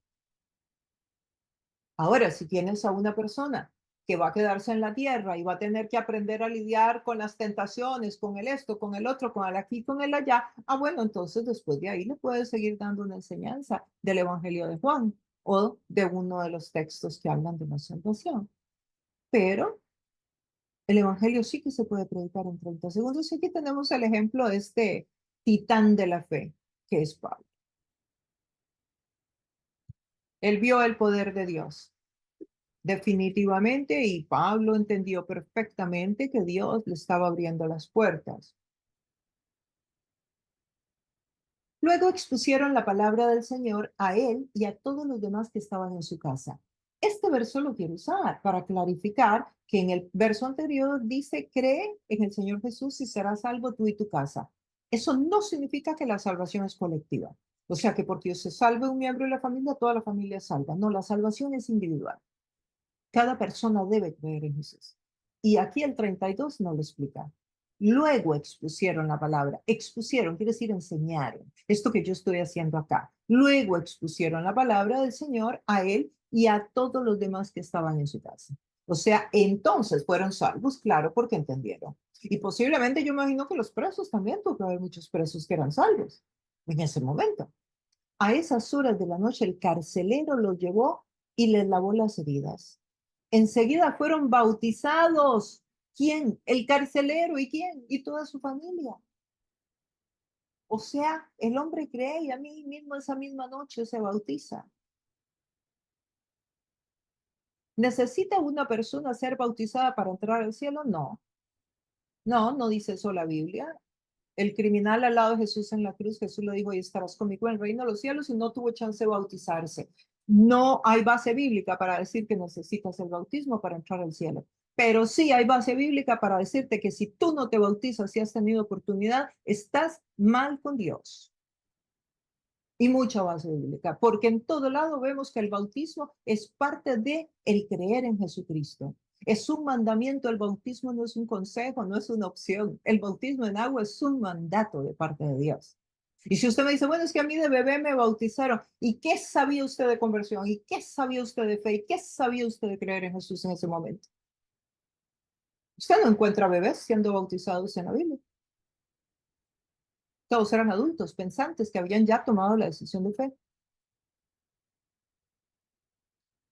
Ahora, si tienes a una persona que va a quedarse en la tierra y va a tener que aprender a lidiar con las tentaciones, con el esto, con el otro, con el aquí, con el allá, bueno, entonces después de ahí le puedes seguir dando una enseñanza del Evangelio de Juan o de uno de los textos que hablan de la salvación. Pero el Evangelio sí que se puede predicar en 30 segundos. Y aquí tenemos el ejemplo de este titán de la fe, que es Pablo. Él vio el poder de Dios. Definitivamente, y Pablo entendió perfectamente que Dios le estaba abriendo las puertas. Luego expusieron la palabra del Señor a él y a todos los demás que estaban en su casa. Este verso lo quiero usar para clarificar que en el verso anterior dice, cree en el Señor Jesús y serás salvo tú y tu casa. Eso no significa que la salvación es colectiva. O sea, que porque se salve un miembro de la familia, toda la familia es salva. No, la salvación es individual. Cada persona debe creer en Jesús. Y aquí el 32 no lo explica. Luego expusieron la palabra. Expusieron quiere decir enseñaron. Esto que yo estoy haciendo acá. Luego expusieron la palabra del Señor a él y a todos los demás que estaban en su casa. O sea, entonces fueron salvos, claro, porque entendieron. Y posiblemente yo imagino que los presos también, porque haber muchos presos que eran salvos en ese momento. A esas horas de la noche el carcelero los llevó y les lavó las heridas. Enseguida fueron bautizados. ¿Quién? El carcelero. ¿Y quién? Y toda su familia. O sea, el hombre cree y a mí mismo esa misma noche se bautiza. ¿Necesita una persona ser bautizada para entrar al cielo? No. No, no dice eso la Biblia. El criminal al lado de Jesús en la cruz, Jesús le dijo, y estarás conmigo en el reino de los cielos, y no tuvo chance de bautizarse. No hay base bíblica para decir que necesitas el bautismo para entrar al cielo. Pero sí hay base bíblica para decirte que si tú no te bautizas y has tenido oportunidad, estás mal con Dios. Y mucha base bíblica, porque en todo lado vemos que el bautismo es parte de el creer en Jesucristo. Es un mandamiento, el bautismo no es un consejo, no es una opción. El bautismo en agua es un mandato de parte de Dios. Y si usted me dice, bueno, es que a mí de bebé me bautizaron, ¿y qué sabía usted de conversión? ¿Y qué sabía usted de fe? ¿Y qué sabía usted de creer en Jesús en ese momento? Usted no encuentra bebés siendo bautizados en la Biblia. Todos eran adultos, pensantes, que habían ya tomado la decisión de fe.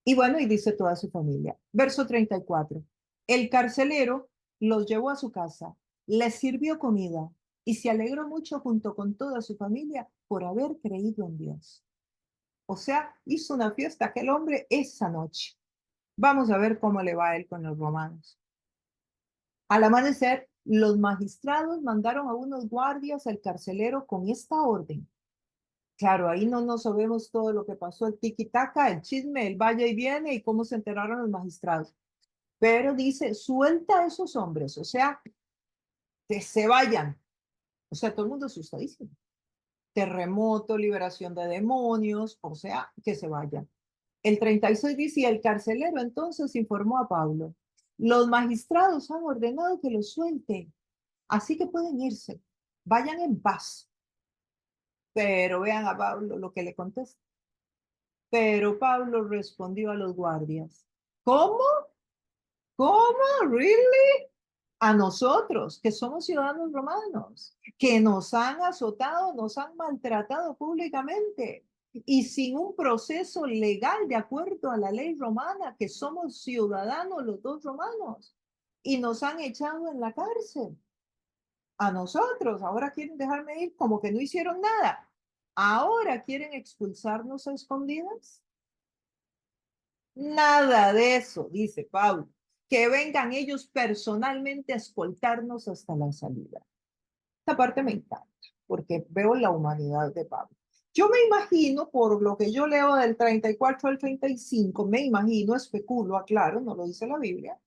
Y bueno, y dice toda su familia. Verso 34. El carcelero los llevó a su casa, les sirvió comida y se alegró mucho junto con toda su familia por haber creído en Dios. O sea, hizo una fiesta aquel hombre esa noche. Vamos a ver cómo le va a él con los romanos. Al amanecer, los magistrados mandaron a unos guardias al carcelero con esta orden. Claro, ahí no nos sabemos todo lo que pasó, el tiki-taka, el chisme, el vaya y viene y cómo se enteraron los magistrados. Pero dice, suelta a esos hombres, o sea, que se vayan. O sea, todo el mundo asustadísimo. Terremoto, liberación de demonios, o sea, que se vayan. El 36 dice, y el carcelero entonces informó a Pablo, los magistrados han ordenado que los suelten, así que pueden irse, vayan en paz. Pero vean a Pablo lo que le contesta. Pero Pablo respondió a los guardias, ¿cómo? ¿Cómo? ¿Really? A nosotros, que somos ciudadanos romanos, que nos han azotado, nos han maltratado públicamente y sin un proceso legal de acuerdo a la ley romana, que somos ciudadanos los dos romanos y nos han echado en la cárcel. A nosotros, ahora quieren dejarme ir como que no hicieron nada. Ahora quieren expulsarnos a escondidas. Nada de eso, dice Pablo. Que vengan ellos personalmente a escoltarnos hasta la salida. Esta parte me encanta, porque veo la humanidad de Pablo. Yo me imagino, por lo que yo leo del 34 al 35, me imagino, especulo, aclaro, no lo dice la Biblia,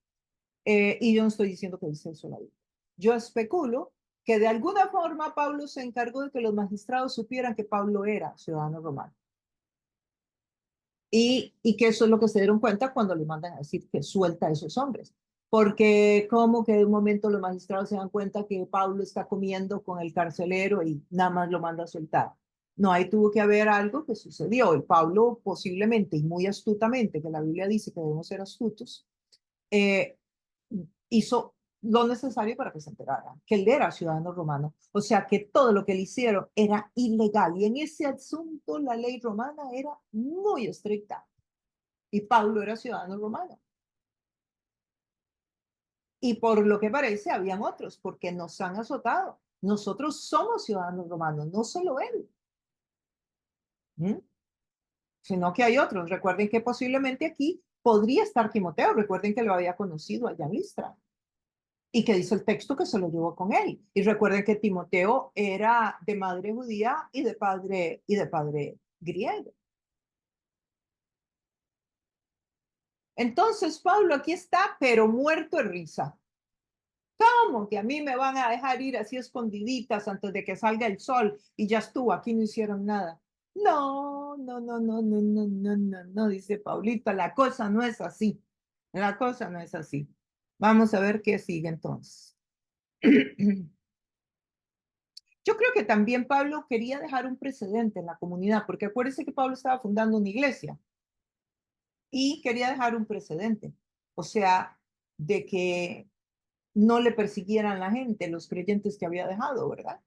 y yo no estoy diciendo que dice eso la Biblia. Yo especulo que de alguna forma Pablo se encargó de que los magistrados supieran que Pablo era ciudadano romano. Y que eso es lo que se dieron cuenta cuando le mandan a decir que suelta a esos hombres. Porque como que de un momento los magistrados se dan cuenta que Pablo está comiendo con el carcelero y nada más lo manda a soltar. No, ahí tuvo que haber algo que sucedió. Y Pablo posiblemente y muy astutamente, que la Biblia dice que debemos ser astutos, eh, hizo lo necesario para que se enterara que él era ciudadano romano. O sea que todo lo que le hicieron era ilegal. Y en ese asunto la ley romana era muy estricta. Y Pablo era ciudadano romano. Y por lo que parece, habían otros, porque nos han azotado. Nosotros somos ciudadanos romanos, no solo él, ¿Mm? Sino que hay otros. Recuerden que posiblemente aquí podría estar Timoteo. Recuerden que lo había conocido allá en Listra. Y que dice el texto que se lo llevó con él. Y recuerden que Timoteo era de madre judía y de padre griego. Entonces Pablo aquí está, pero muerto de risa. ¿Cómo que a mí me van a dejar ir así escondiditas antes de que salga el sol y ya estuvo, aquí no hicieron nada? No, no, no, no, no, no, no, no, no, dice Paulito, la cosa no es así. La cosa no es así. Vamos a ver qué sigue entonces. Yo creo que también Pablo quería dejar un precedente en la comunidad, porque acuérdense que Pablo estaba fundando una iglesia y quería dejar un precedente, o sea, de que no le persiguieran la gente, los creyentes que había dejado, ¿verdad?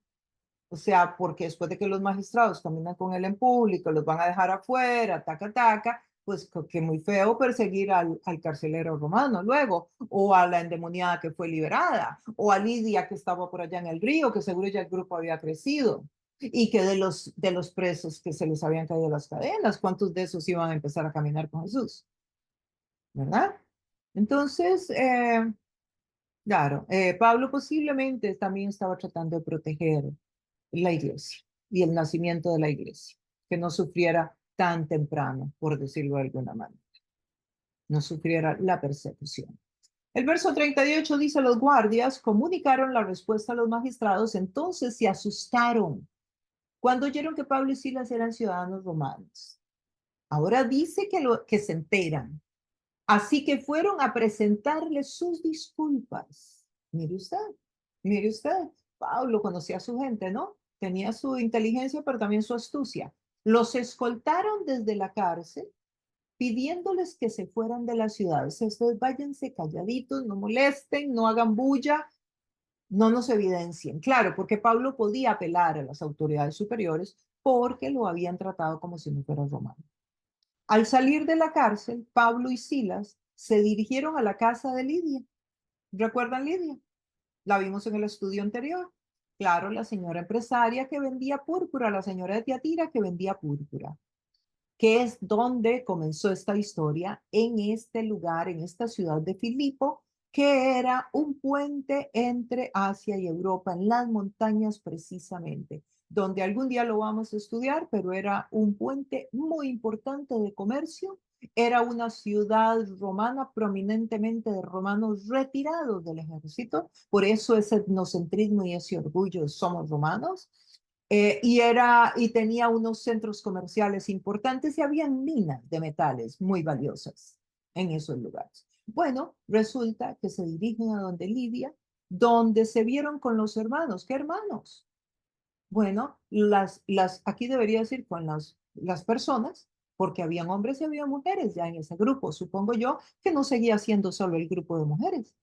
O sea, porque después de que los magistrados caminan con él en público, los van a dejar afuera, taca, taca, pues que muy feo perseguir al carcelero romano luego, o a la endemoniada que fue liberada, o a Lidia que estaba por allá en el río, que seguro ya el grupo había crecido, y que de los presos que se les habían caído las cadenas, ¿cuántos de esos iban a empezar a caminar con Jesús? ¿Verdad? Entonces, claro, Pablo posiblemente también estaba tratando de proteger la iglesia y el nacimiento de la iglesia, que no sufriera tan temprano, por decirlo de alguna manera, no sufriera la persecución. El verso 38 dice, los guardias comunicaron la respuesta a los magistrados, entonces se asustaron cuando oyeron que Pablo y Silas eran ciudadanos romanos. Ahora dice que se enteran. Así que fueron a presentarle sus disculpas. Mire usted, Pablo conocía a su gente, ¿no? Tenía su inteligencia, pero también su astucia. Los escoltaron desde la cárcel, pidiéndoles que se fueran de la ciudad. O sea, ustedes váyanse calladitos, no molesten, no hagan bulla, no nos evidencien. Claro, porque Pablo podía apelar a las autoridades superiores porque lo habían tratado como si no fuera romano. Al salir de la cárcel, Pablo y Silas se dirigieron a la casa de Lidia. ¿Recuerdan Lidia? La vimos en el estudio anterior. Claro, la señora empresaria que vendía púrpura, la señora de Tiatira que vendía púrpura. que es donde comenzó esta historia, en este lugar, en esta ciudad de Filipo, que era un puente entre Asia y Europa, en las montañas precisamente, donde algún día lo vamos a estudiar, pero era un puente muy importante de comercio. Era una ciudad romana prominentemente de romanos retirados del ejército, por eso ese etnocentrismo y ese orgullo, somos romanos. Y tenía unos centros comerciales importantes y había minas de metales muy valiosas en esos lugares. Bueno, resulta que se dirigen a donde Lidia, donde se vieron con los hermanos. ¿Qué hermanos? Bueno, aquí debería decir con las personas, porque habían hombres y había mujeres ya en ese grupo. Supongo yo que no seguía siendo solo el grupo de mujeres.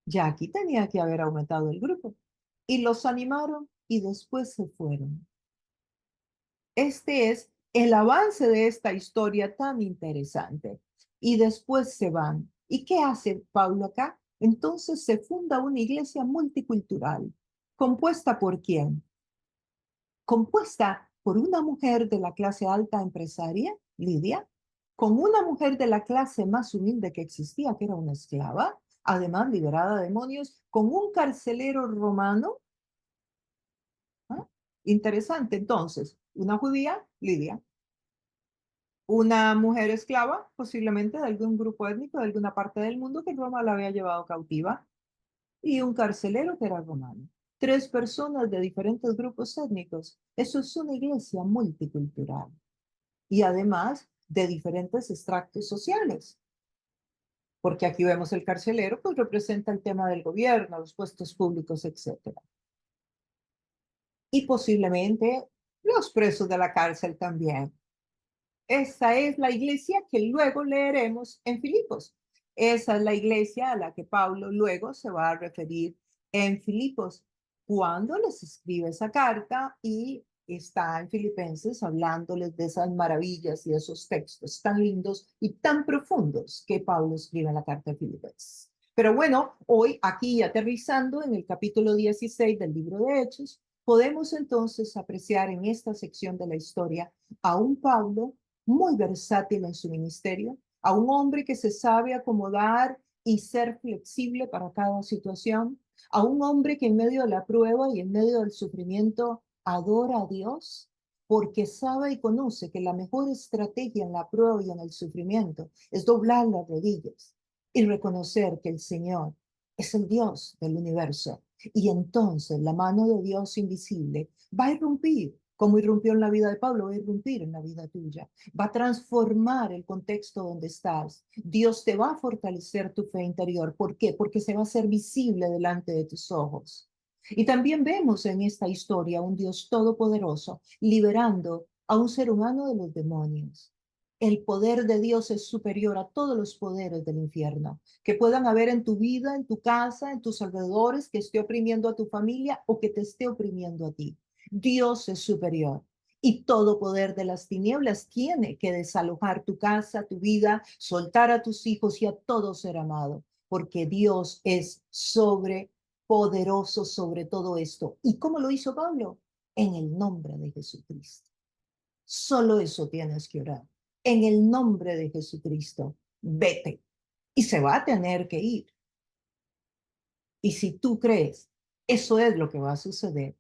Ya aquí tenía que haber aumentado el grupo. Y los animaron y después se fueron. Este es el avance de esta historia tan interesante. Y después se van. ¿Y qué hace Pablo acá? Entonces se funda una iglesia multicultural. ¿Compuesta por quién? Compuesta por una mujer de la clase alta empresaria, Lidia, con una mujer de la clase más humilde que existía, que era una esclava, además liberada de demonios, con un carcelero romano. ¿Ah? Interesante. Entonces, una judía, Lidia, una mujer esclava, posiblemente de algún grupo étnico de alguna parte del mundo que Roma la había llevado cautiva, y un carcelero que era romano. Tres personas de diferentes grupos étnicos. Eso es una iglesia multicultural. Y además de diferentes extractos sociales. Porque aquí vemos el carcelero, pues representa el tema del gobierno, los puestos públicos, etcétera. Y posiblemente los presos de la cárcel también. Esa es la iglesia que luego leeremos en Filipos. Esa es la iglesia a la que Pablo luego se va a referir en Filipos, cuando les escribe esa carta y está en Filipenses hablándoles de esas maravillas y de esos textos tan lindos y tan profundos que Pablo escribe en la carta de Filipenses. Pero bueno, hoy aquí aterrizando en el capítulo 16 del libro de Hechos, podemos entonces apreciar en esta sección de la historia a un Pablo muy versátil en su ministerio, a un hombre que se sabe acomodar y ser flexible para cada situación, a un hombre que en medio de la prueba y en medio del sufrimiento adora a Dios, porque sabe y conoce que la mejor estrategia en la prueba y en el sufrimiento es doblar las rodillas y reconocer que el Señor es el Dios del universo. Y entonces la mano de Dios invisible va a irrumpir, como irrumpió en la vida de Pablo, va a irrumpir en la vida tuya. Va a transformar el contexto donde estás. Dios te va a fortalecer tu fe interior. ¿Por qué? Porque se va a hacer visible delante de tus ojos. Y también vemos en esta historia un Dios todopoderoso liberando a un ser humano de los demonios. El poder de Dios es superior a todos los poderes del infierno que puedan haber en tu vida, en tu casa, en tus alrededores, que esté oprimiendo a tu familia o que te esté oprimiendo a ti. Dios es superior y todo poder de las tinieblas tiene que desalojar tu casa, tu vida, soltar a tus hijos y a todo ser amado, porque Dios es poderoso sobre todo esto. ¿Y cómo lo hizo Pablo? En el nombre de Jesucristo. Solo eso tienes que orar. En el nombre de Jesucristo, vete. Y se va a tener que ir. Y si tú crees, eso es lo que va a suceder.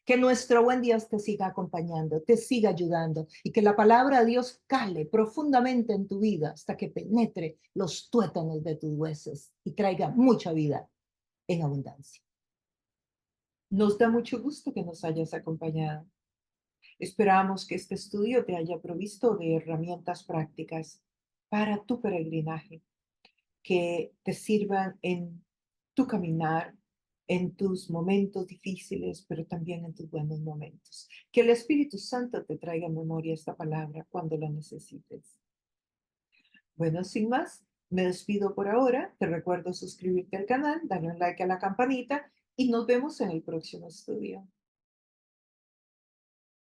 Que nuestro buen Dios te siga acompañando, te siga ayudando y que la palabra de Dios cale profundamente en tu vida hasta que penetre los tuétanos de tus huesos y traiga mucha vida en abundancia. Nos da mucho gusto que nos hayas acompañado. Esperamos que este estudio te haya provisto de herramientas prácticas para tu peregrinaje, que te sirvan en tu caminar, en tus momentos difíciles, pero también en tus buenos momentos. Que el Espíritu Santo te traiga en memoria esta palabra cuando la necesites. Bueno, sin más, me despido por ahora. Te recuerdo suscribirte al canal, darle un like a la campanita y nos vemos en el próximo estudio.